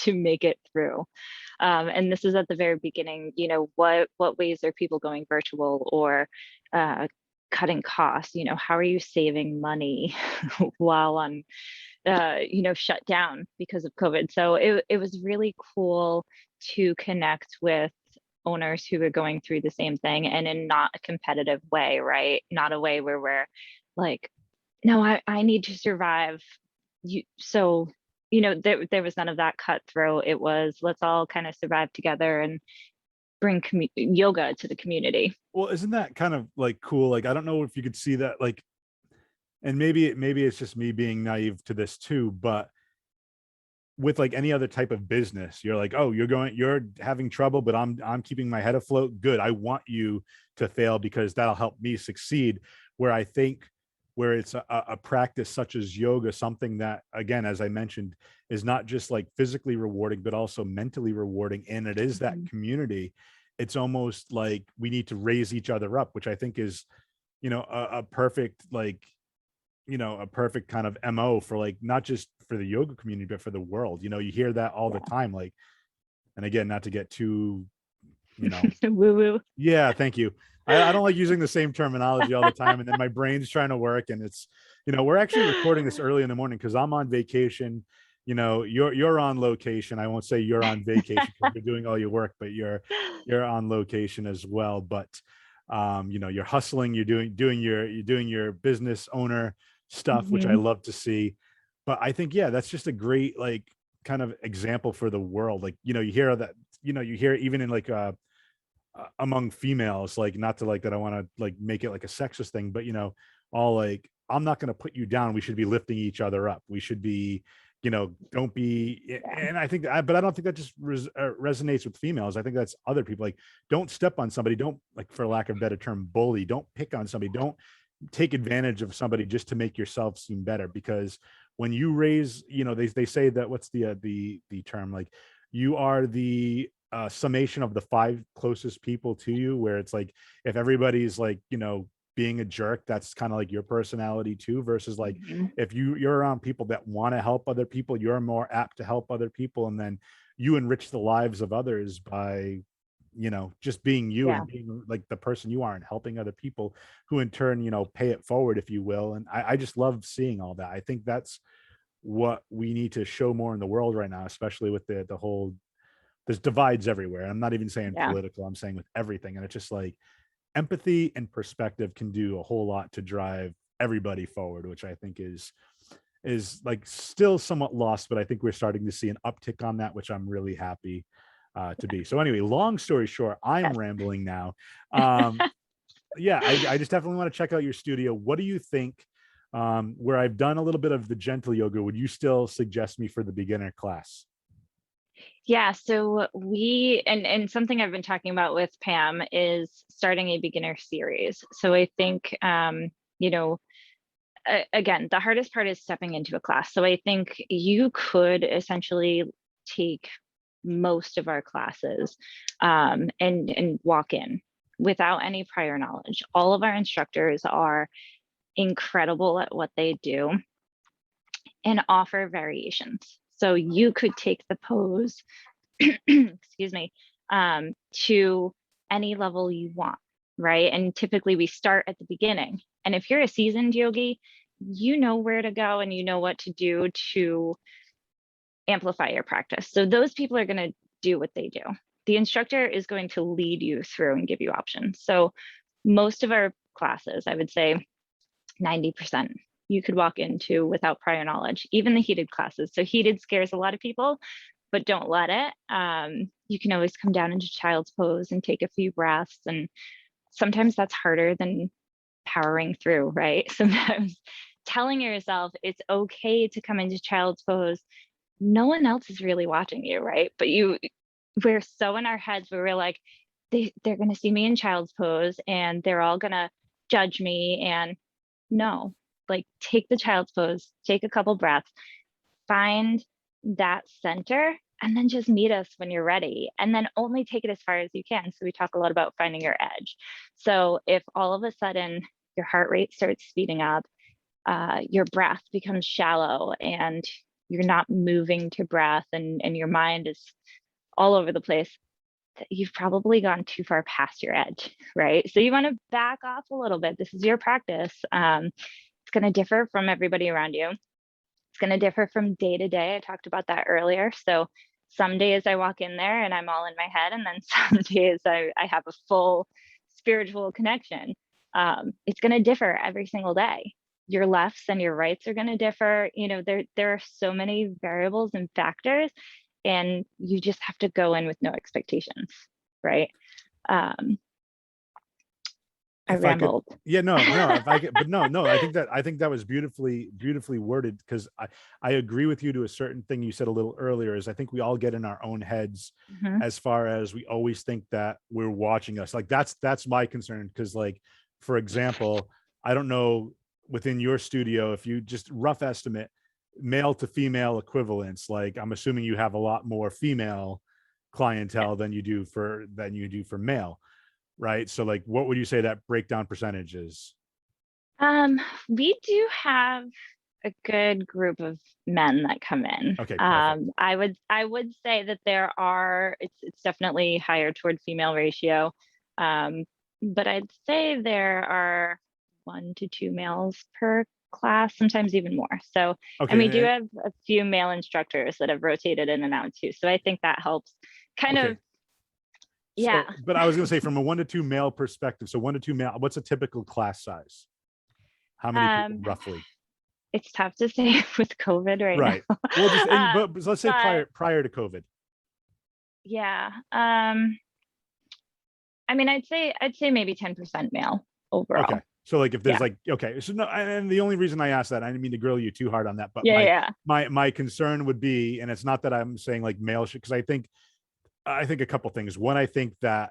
S2: to make it through. And this is at the very beginning, what ways are people going virtual or cutting costs, how are you saving money while on shut down because of COVID. So it was really cool to connect with owners who were going through the same thing, and in not a competitive way, right? Not a way where we're like, no, I need to survive. So, there was none of that cutthroat. It was, let's all kind of survive together and bring yoga to the community.
S1: Well, isn't that kind of like cool? Like, I don't know if you could see that, like, and maybe it's just me being naive to this too, but with like any other type of business, you're like, oh, you're having trouble, but I'm keeping my head afloat. Good. I want you to fail because that'll help me succeed. Where I think where it's a practice such as yoga, something that, again, as I mentioned, is not just like physically rewarding, but also mentally rewarding. And it is that
S2: Mhm.
S1: community. It's almost like we need to raise each other up, which I think is, a perfect, like, a perfect kind of MO for, like, not just for the yoga community, but for the world. You hear that all the
S2: Yeah.
S1: time. Like, and again, not to get too, you know,
S2: Woo woo.
S1: yeah, thank you. I don't like using the same terminology all the time. And then my brain's trying to work. And it's, we're actually recording this early in the morning because I'm on vacation. You're on location. I won't say you're on vacation because you're doing all your work, but you're on location as well. But you're hustling, you're doing your business owner stuff, which I
S2: Mhm.
S1: love to see. But I think, yeah, that's just a great, like, kind of example for the world. Like, you hear that, you hear even in like among females, like, not to, like, that I want to, like, make it like a sexist thing, but all like, I'm not going to put you down, we should be lifting each other up, we should be, don't be.
S2: Yeah.
S1: And I think that, but I don't think that just resonates with females. I think that's other people. Like, don't step on somebody, don't, like, for lack of a better term, bully, don't pick on somebody, don't take advantage of somebody just to make yourself seem better. Because when you raise, they say that, what's the term, like, you are the summation of the five closest people to you, where it's like, if everybody's like, being a jerk, that's kind of like your personality too, versus like,
S2: Mhm.
S1: if you're around people that want to help other people, you're more apt to help other people. And then you enrich the lives of others by, just being you
S2: Yeah.
S1: and being like the person you are and helping other people, who in turn, pay it forward, if you will. And I just love seeing all that. I think that's what we need to show more in the world right now, especially with the whole, there's divides everywhere. I'm not even saying
S2: Yeah.
S1: political, I'm saying with everything. And it's just like, empathy and perspective can do a whole lot to drive everybody forward, which I think is like still somewhat lost, but I think we're starting to see an uptick on that, which I'm really happy to be. So anyway, long story short, I'm
S2: Yes.
S1: rambling now. Um, yeah, I just definitely want to check out your studio. What do you think? Where I've done a little bit of the gentle yoga, would you still suggest me for the beginner class?
S2: Yeah, so we and something I've been talking about with Pam is starting a beginner series. So I think you know, again, the hardest part is stepping into a class. So I think you could essentially take most of our classes and walk in without any prior knowledge. All of our instructors are incredible at what they do and offer variations. So you could take the pose, excuse me, to any level you want, right? And typically we start at the beginning. And if you're a seasoned yogi, you know where to go and you know what to do to amplify your practice. So those people are going to do what they do. The instructor is going to lead you through and give you options. So most of our classes, I would say 90%, you could walk into without prior knowledge, even the heated classes. So heated scares a lot of people, but don't let it. You can always come down into child's pose and take a few breaths. And sometimes that's harder than powering through, right? Sometimes telling yourself it's okay to come into child's pose. No one else is really watching you, right? But we're so in our heads where we're like, they're going to see me in child's pose and they're all going to judge me. And no, like take the child's pose, take a couple breaths, find that center, and then just meet us when you're ready. And then only take it as far as you can. So we talk a lot about finding your edge. So if all of a sudden your heart rate starts speeding up, your breath becomes shallow and you're not moving to breath and your mind is all over the place, you've probably gone too far past your edge, right? So you want to back off a little bit. This is your practice. It's going to differ from everybody around you. It's going to differ from day to day. I talked about that earlier. So some days I walk in there and I'm all in my head, and then some days I have a full spiritual connection. It's going to differ every single day. Your lefts and your rights are going to differ. You know, there are so many variables and factors, and you just have to go in with no expectations, right? I
S1: If I could,
S2: rambled.
S1: yeah, no, if I could, but no, I think that was beautifully worded, because I agree with you to a certain thing you said a little earlier, is I think we all get in our own heads
S2: Mhm.
S1: as far as we always think that we're watching us. Like that's my concern, because like, for example, I don't know within your studio, if you just rough estimate male to female equivalents, like I'm assuming you have a lot more female
S2: Yeah.
S1: clientele than you do for male, right? So like, what would you say that breakdown percentage is?
S2: We do have a good group of men that come in.
S1: Okay, perfect.
S2: I would say that it's definitely higher toward female ratio. Um, but I'd say there are 1 to 2 males per class, sometimes even more. So, and
S1: Okay,
S2: we do have a few male instructors that have rotated in and out too. So I think that helps kind
S1: okay.
S2: of, yeah.
S1: So, but I was gonna say, from a 1 to 2 male perspective, so 1 to 2 male, what's a typical class size? How many people
S2: Um,
S1: roughly?
S2: it's tough to say with COVID right
S1: Right.
S2: now.
S1: Well, just but let's say
S2: But
S1: prior to COVID.
S2: yeah. I mean, I'd say maybe 10% male
S1: Okay.
S2: overall.
S1: So like, if there's
S2: Yeah.
S1: like, okay, so no, and the only reason I asked that, I didn't mean to grill you too hard on that, but
S2: Yeah, yeah.
S1: my concern would be, and it's not that I'm saying like male should, because I think a couple things. One, I think that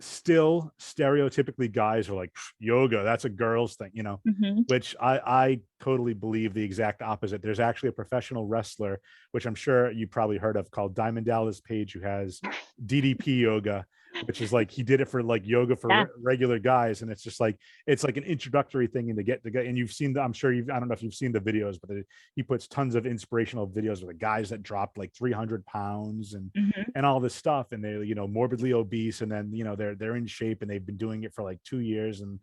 S1: still stereotypically guys are like, yoga, that's a girl's thing,
S2: Hmm.
S1: which I totally believe the exact opposite. There's actually a professional wrestler, which I'm sure you probably heard of, called Diamond Dallas Page, who has DDP yoga, which is like, he did it for like yoga for
S2: Yeah.
S1: regular guys. And it's just like, it's like an introductory thing, and to get and you've seen I'm sure I don't know if you've seen the videos, but he puts tons of inspirational videos with the guys that dropped like 300 pounds
S2: Hmm.
S1: and all this stuff, and they're morbidly obese, and then they're in shape, and they've been doing it for like 2 years, and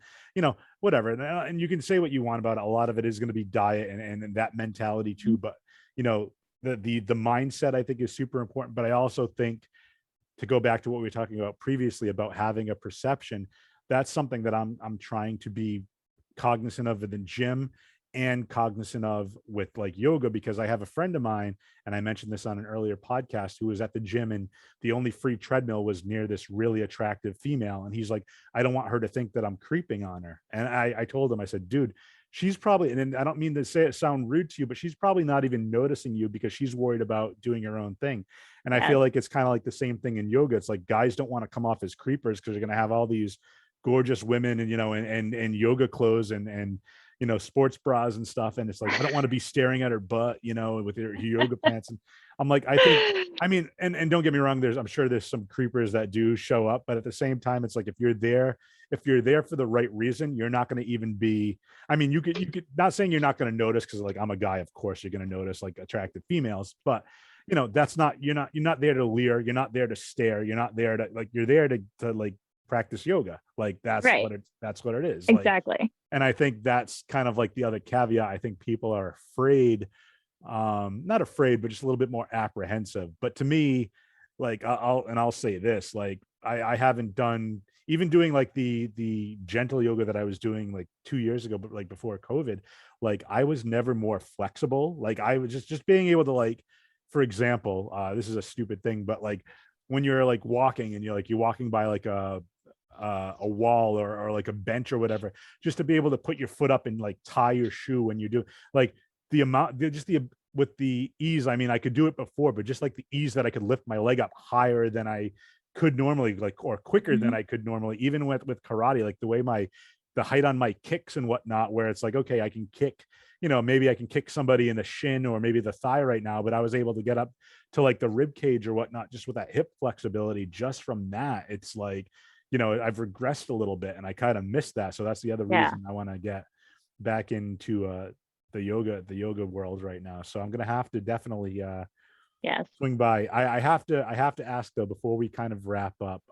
S1: whatever. And you can say what you want about it. A lot of it is going to be diet and that mentality too, but you know the mindset, I think, is super important. But I also think, to go back to what we were talking about previously about having a perception, that's something that I'm trying to be cognizant of in the gym, and cognizant of with like yoga, because I have a friend of mine, and I mentioned this on an earlier podcast, who was at the gym, and the only free treadmill was near this really attractive female, and he's like, I don't want her to think that I'm creeping on her. And I told him, I said, dude, she's probably, and then I don't mean to say it sound rude to you, but she's probably not even noticing you, because she's worried about doing her own thing. And I
S2: Yeah.
S1: feel like it's kind of like the same thing in yoga. It's like, guys don't want to come off as creepers, because they're going to have all these gorgeous women, and and yoga clothes, and sports bras and stuff, and it's like, I don't want to be staring at her butt, with her yoga pants. And I'm like, I mean, and don't get me wrong, I'm sure there's some creepers that do show up, but at the same time, it's like, if you're there for the right reason, you're not going to even be, I mean, you could, not saying you're not going to notice, because like, I'm a guy, of course you're going to notice like attractive females, but that's not, you're not there to leer, you're not there to stare, you're not there to like, you're there to like practice yoga. Like,
S2: Right.
S1: that's what it is. Like,
S2: Exactly.
S1: and I think that's kind of like the other caveat. I think people are afraid, not afraid, but just a little bit more apprehensive. But to me, like, I'll say this, like, I haven't done, even doing like the gentle yoga that I was doing like 2 years ago, but like before COVID, like, I was never more flexible. Like, I was just being able to, like, for example, this is a stupid thing, but like, when you're like walking, and you're walking by like a wall, or like a bench or whatever, just to be able to put your foot up and like tie your shoe when you do, like, just the, with the ease. I mean, I could do it before, but just like the ease that I could lift my leg up higher than I could normally, like, or quicker than
S2: Hmm.
S1: I could normally, even with karate, like the way the height on my kicks and whatnot, where it's like, okay, I can kick, maybe I can kick somebody in the shin or maybe the thigh right now, but I was able to get up to like the rib cage or whatnot, just with that hip flexibility. Just from that, it's like, I've regressed a little bit, and I kind of missed that. So that's the other
S2: Yeah.
S1: reason I want to get back into the yoga world right now. So I'm gonna have to definitely
S2: Yes.
S1: swing by. I have to ask though, before we kind of wrap up,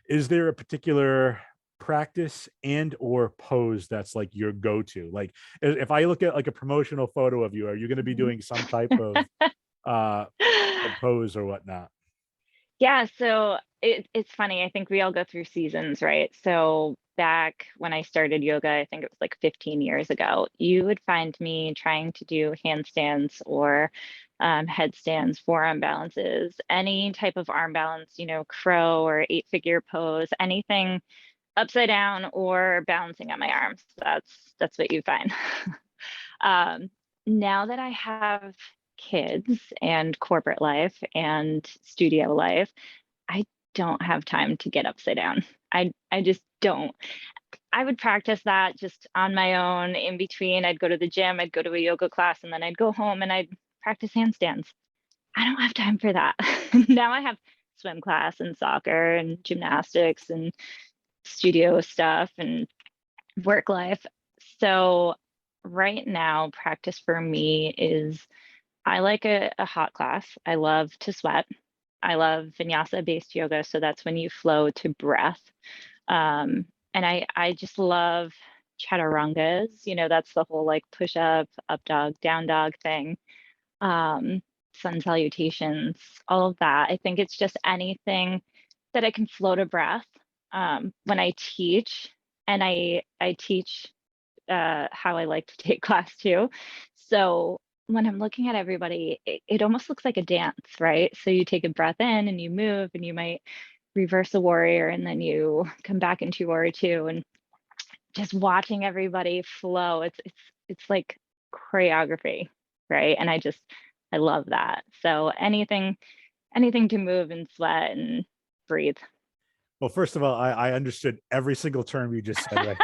S1: is there a particular practice and or pose that's like your go-to? Like if I look at like a promotional photo of you, are you going to be
S2: Mhm.
S1: doing some type of uh pose or whatnot?
S2: Yeah, so it's funny. I think we all go through seasons, right? So back when I started yoga, I think it was like 15 years ago, you would find me trying to do handstands or headstands, forearm balances, any type of arm balance, crow or eight-figure pose, anything upside down or balancing on my arms. That's what you find. um, Now that I have kids and corporate life and studio life, I don't have time to get upside down. I just don't. I would practice that just on my own in between. I'd go to the gym, I'd go to a yoga class, and then I'd go home and I'd practice handstands. I don't have time for that. Now I have swim class and soccer and gymnastics and studio stuff and work life. So right now, practice for me is I like a hot class. I love to sweat. I love vinyasa based yoga. So that's when you flow to breath. And I just love chaturangas. That's the whole like push up dog, down dog thing. Um, Sun salutations, all of that. I think it's just anything that I can flow to breath. When I teach, and I teach how I like to take class too. So when I'm looking at everybody, it almost looks like a dance, right? So you take a breath in and you move and you might reverse a warrior and then you come back into warrior two and just watching everybody flow. It's like choreography, right? And I love that. So anything to move and sweat and breathe.
S1: Well, first of all, I understood every single term you just said right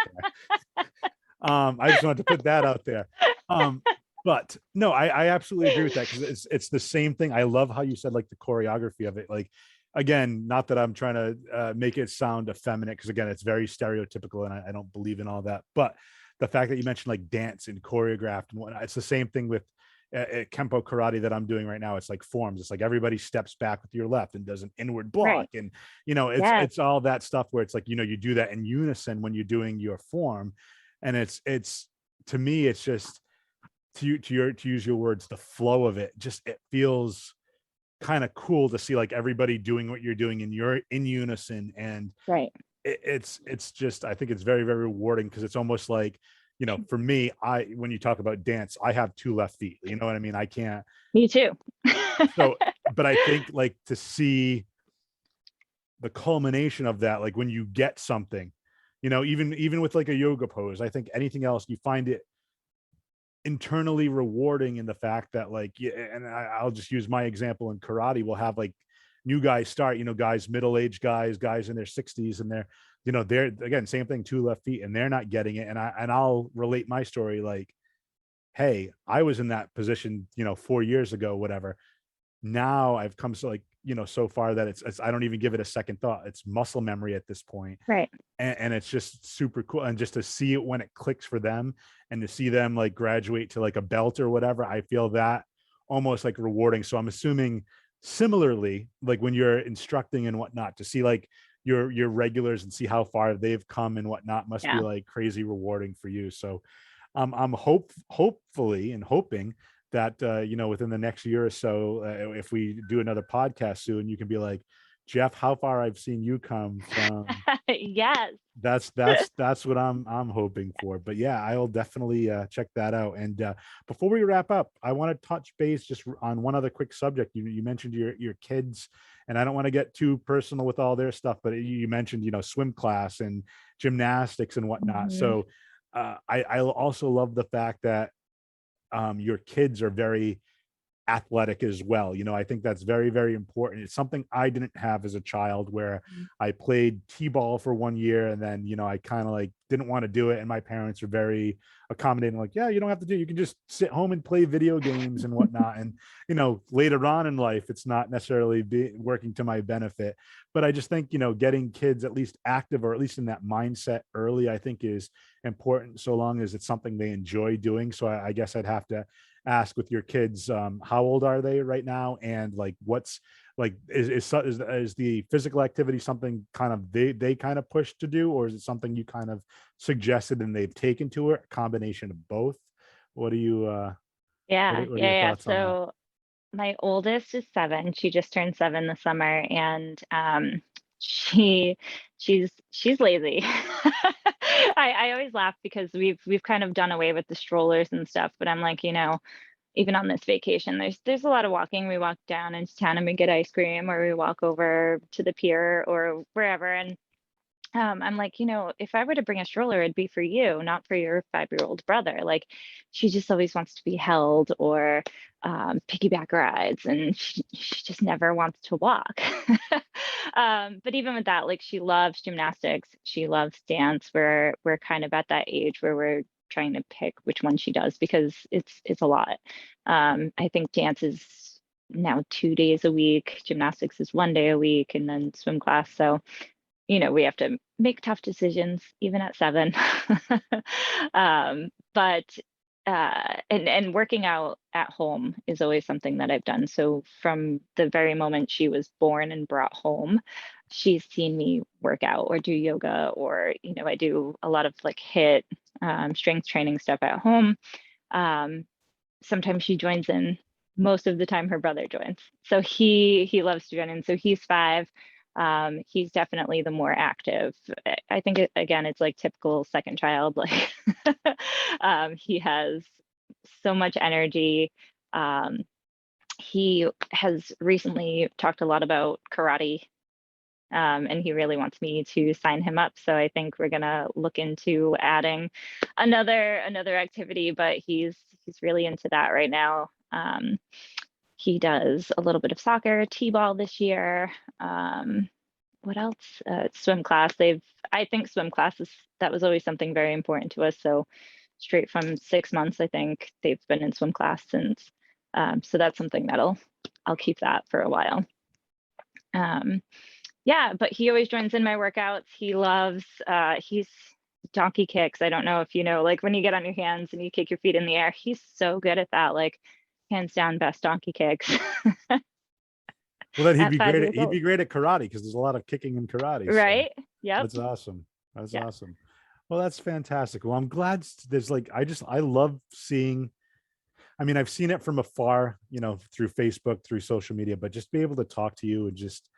S1: there. I just wanted to put that out there. Um, but no, I absolutely agree with that because it's the same thing. I love how you said like the choreography of it. Like again, not that I'm trying to make it sound effeminate, because again, it's very stereotypical and I don't believe in all that. But the fact that you mentioned like dance and choreographed and whatnot, it's the same thing with Kempo karate that I'm doing right now. It's like forms. It's like everybody steps back with your left and does an inward block.
S2: Right.
S1: And it's
S2: Yes.
S1: it's all that stuff where it's like, you do that in unison when you're doing your form. And it's to me, it's just to use your words, the flow of it, just it feels kind of cool to see like everybody doing what you're doing and you're in unison. And
S2: Right.
S1: it's just, I think it's very, very rewarding because it's almost like, for me, when you talk about dance, I have two left feet. You know what I mean? I can't.
S2: Me too.
S1: So, but I think like to see the culmination of that, like when you get something, even with like a yoga pose, I think anything else, you find it internally rewarding in the fact that like, yeah, and I'll just use my example in karate. We'll have like new guys start, guys, middle-aged guys in their 60s, and they're again, same thing, two left feet, and they're not getting it. And I'll relate my story like, hey, I was in that position, 4 years ago, whatever. Now I've come so like, so far that it's I don't even give it a second thought. It's muscle memory at this point.
S2: Right.
S1: And it's just super cool. And just to see it when it clicks for them and to see them like graduate to like a belt or whatever, I feel that almost like rewarding. So I'm assuming similarly, like when you're instructing and whatnot, to see like your regulars and see how far they've come and whatnot must be
S2: Yeah.
S1: like crazy rewarding for you. So I'm hopefully and hoping that within the next year or so, if we do another podcast soon, you can be like, Jeff, how far I've seen you come from.
S2: Yes.
S1: That's what I'm hoping for. But yeah, I'll definitely check that out. And before we wrap up, I want to touch base just on one other quick subject. You mentioned your kids, and I don't want to get too personal with all their stuff, but you mentioned swim class and gymnastics and whatnot.
S2: Mhm.
S1: So I also love the fact that your kids are very athletic as well. I think that's very, very important. It's something I didn't have as a child, where I played t-ball for 1 year and then, I kind of like didn't want to do it. And my parents were very accommodating, like, yeah, you don't have to do it. You can just sit home and play video games and whatnot. And, later on in life, it's not necessarily working to my benefit. But I just think, getting kids at least active, or at least in that mindset early, I think is important, so long as it's something they enjoy doing. So I guess I'd have to ask with your kids, how old are they right now? And like, what's like, is the physical activity something kind of they kind of push to do, or is it something you kind of suggested and they've taken to it? A combination of both? What do you,
S2: Yeah,
S1: what are your
S2: yeah, yeah.
S1: thoughts on that?
S2: So my oldest is 7. She just turned 7 this summer, and she she's lazy. I always laugh because we've kind of done away with the strollers and stuff, but I'm like, even on this vacation, there's a lot of walking. We walk down into town and we get ice cream, or we walk over to the pier or wherever. And I'm like, if I were to bring a stroller, it'd be for you, not for your 5-year-old brother. Like, she just always wants to be held, or piggyback rides, and she just never wants to walk. But even with that, like, she loves gymnastics, she loves dance. We're kind of at that age where we're trying to pick which one she does, because it's a lot. I think dance is now 2 days a week, gymnastics is 1 day a week, and then swim class. So we have to make tough decisions even at 7. But and working out at home is always something that I've done. So from the very moment she was born and brought home, she's seen me work out or do yoga, or I do a lot of like HIIT, strength training stuff at home. Sometimes she joins in. Most of the time her brother joins, so he loves to join in. So he's 5. He's definitely the more active. I think again, it's like typical second child. Like, he has so much energy. He has recently talked a lot about karate, and he really wants me to sign him up. So I think we're gonna look into adding another activity, but he's really into that right now. He does a little bit of soccer, t-ball this year. What else? Swim class. I think swim classes, that was always something very important to us. So straight from 6 months, I think they've been in swim class since. So that's something I'll keep that for a while. Yeah, but he always joins in my workouts. He loves, he's donkey kicks. I don't know if like when you get on your hands and you kick your feet in the air, he's so good at that. Like, hands down, best donkey kicks.
S1: Well, then
S2: At 5 years
S1: he'd be
S2: old.
S1: great at karate, because there's a lot of kicking in karate. So
S2: Right? Yep.
S1: that's awesome. That's
S2: Yeah.
S1: awesome. Well, that's fantastic. Well, I'm glad there's like, I love seeing, I mean, I've seen it from afar, through Facebook, through social media, but just be able to talk to you and just,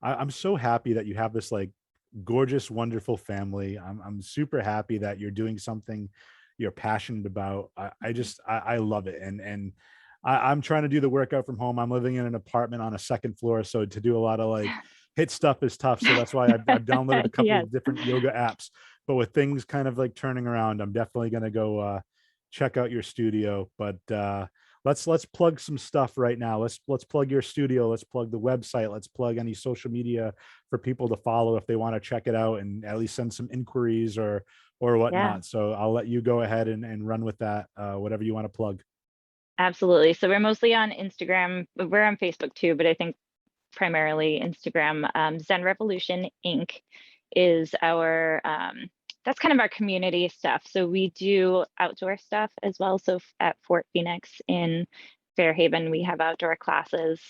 S1: I'm so happy that you have this like gorgeous, wonderful family. I'm super happy that you're doing something you're passionate about. I love it. And I'm trying to do the workout from home. I'm living in an apartment on a second floor. So to do a lot of like hit stuff is tough. So that's why I've downloaded a couple
S2: Yes.
S1: of different yoga apps, but with things kind of like turning around, I'm definitely going to go, check out your studio. But, let's plug some stuff right now. Let's plug your studio. Let's plug the website. Let's plug any social media for people to follow if they want to check it out, and at least send some inquiries or
S2: Yeah,
S1: whatnot. So I'll let you go ahead and run with that. Whatever you want to plug.
S2: absolutely. So we're mostly on Instagram. We're on Facebook too, but I think primarily Instagram. Zen Revolution Inc. is our that's kind of our community stuff. So we do outdoor stuff as well. So at Fort Phoenix in Fairhaven, we have outdoor classes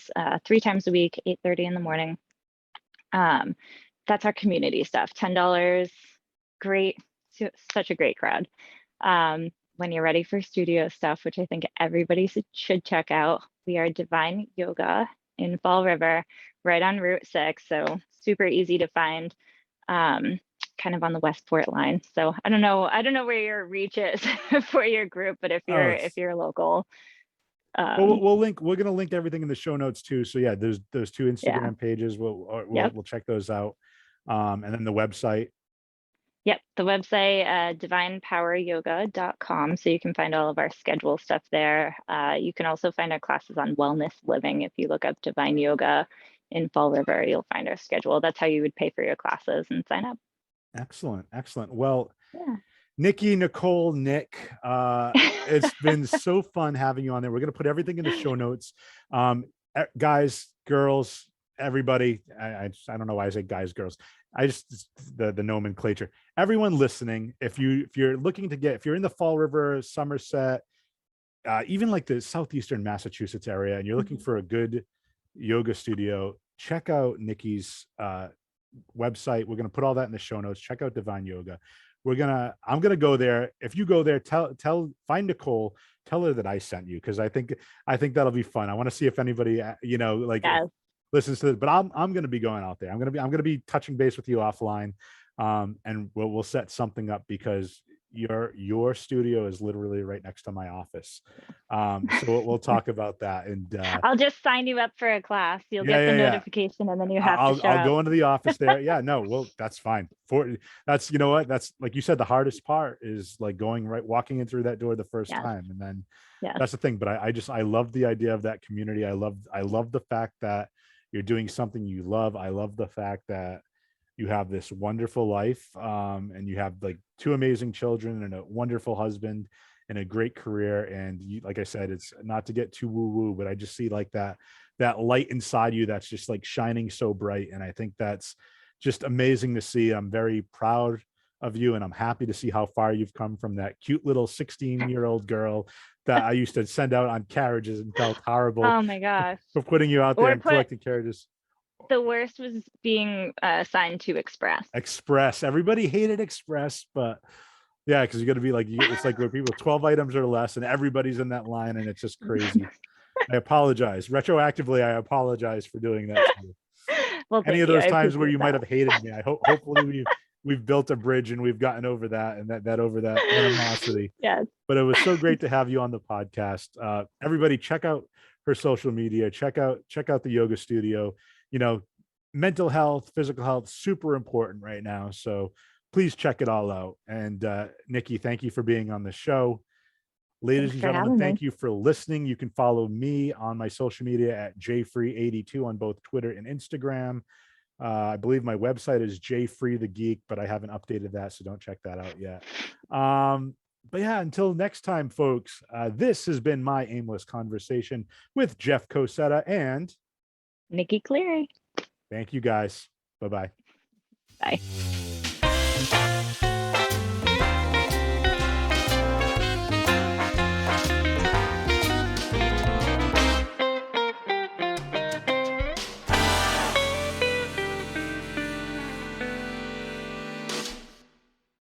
S2: 3 times a week, 8:30 in the morning. Um, that's our community stuff. $10. Great, such a great crowd. When you're ready for studio stuff, which I think everybody should check out, we are Divine Yoga in Fall River, right on Route 6. So super easy to find, kind of on the Westport line. So I don't know where your reach is for your group, but if
S1: Oh,
S2: you're local,
S1: well,
S2: um,
S1: we're going to link everything in the show notes too. So yeah, there's those 2
S2: yeah,
S1: Instagram pages.
S2: yep.
S1: We'll check those out. And then the website.
S2: Yep, the website, divinepoweryoga.com. So you can find all of our schedule stuff there. You can also find our classes on wellness living. If you look up Divine Yoga in Fall River, you'll find our schedule. That's how you would pay for your classes and sign up.
S1: Excellent. Excellent. Well,
S2: Yeah.
S1: Nikki, Nicole, Nick, it's been so fun having you on there. We're going to put everything in the show notes. Guys, girls, everybody. I don't know why I say guys, girls. I just the nomenclature. Everyone listening, if you're looking to if you're in the Fall River, Somerset, even like the southeastern Massachusetts area, and you're looking
S2: Mhm.
S1: for a good yoga studio, check out Nikki's website. We're gonna put all that in the show notes. Check out Divine Yoga. I'm gonna go there. If you go there, find Nicole, tell her that I sent you, because I think that'll be fun. I want to see if anybody like if
S2: Yes.
S1: listens to it. But I'm gonna be going out there. I'm gonna be touching base with you offline, and we'll set something up, because your studio is literally right next to my office. So we'll talk about that. And
S2: I'll just sign you up for a class. You'll
S1: yeah,
S2: get the
S1: yeah, yeah.
S2: notification and then you have to show
S1: I'll
S2: up.
S1: go into the office there. Yeah, no, well, that's fine. That's, you know what? That's, like you said, the hardest part is like walking in through that door the first
S2: Yes.
S1: time. And then
S2: Yes.
S1: that's the thing. But I love the idea of that community. I love the fact that you're doing something you love. I love the fact that you have this wonderful life, and you have like two amazing children and a wonderful husband and a great career. And you, like I said, it's not to get too woo woo, but I just see like that light inside you that's just like shining so bright. And I think that's just amazing to see. I'm very proud of you, and I'm happy to see how far you've come from that cute little 16-year-old girl that I used to send out on carriages and felt horrible
S2: Oh my gosh.
S1: for putting you out there
S2: Or
S1: and collecting carriages.
S2: the worst was being assigned to Express.
S1: Express. Everybody hated Express, but yeah, because you got to be like, it's like where people 12 items or less, and everybody's in that line, and it's just crazy. I apologize. Retroactively, I apologize for doing that to you.
S2: Well,
S1: Any
S2: thank
S1: of
S2: you.
S1: those
S2: I
S1: times where
S2: appreciate
S1: you might
S2: that.
S1: have hated me, hopefully we've built a bridge and we've gotten over that, and that over that animosity.
S2: Yes.
S1: But it was so great to have you on the podcast. Everybody, check out her social media. Check out the yoga studio. You know, mental health, physical health, super important right now. So please check it all out. And Nikki, thank you for being on the show. Ladies
S2: Thanks
S1: and
S2: for
S1: gentlemen,
S2: having me.
S1: thank you for listening. You can follow me on my social media at jfree82 on both Twitter and Instagram. I believe my website is jfreethegeek, but I haven't updated that, so don't check that out yet. But yeah, until next time, folks, this has been my aimless conversation with Jeff Cosetta, and
S2: Nikki Cleary.
S1: thank you guys. Bye-bye.
S2: Bye.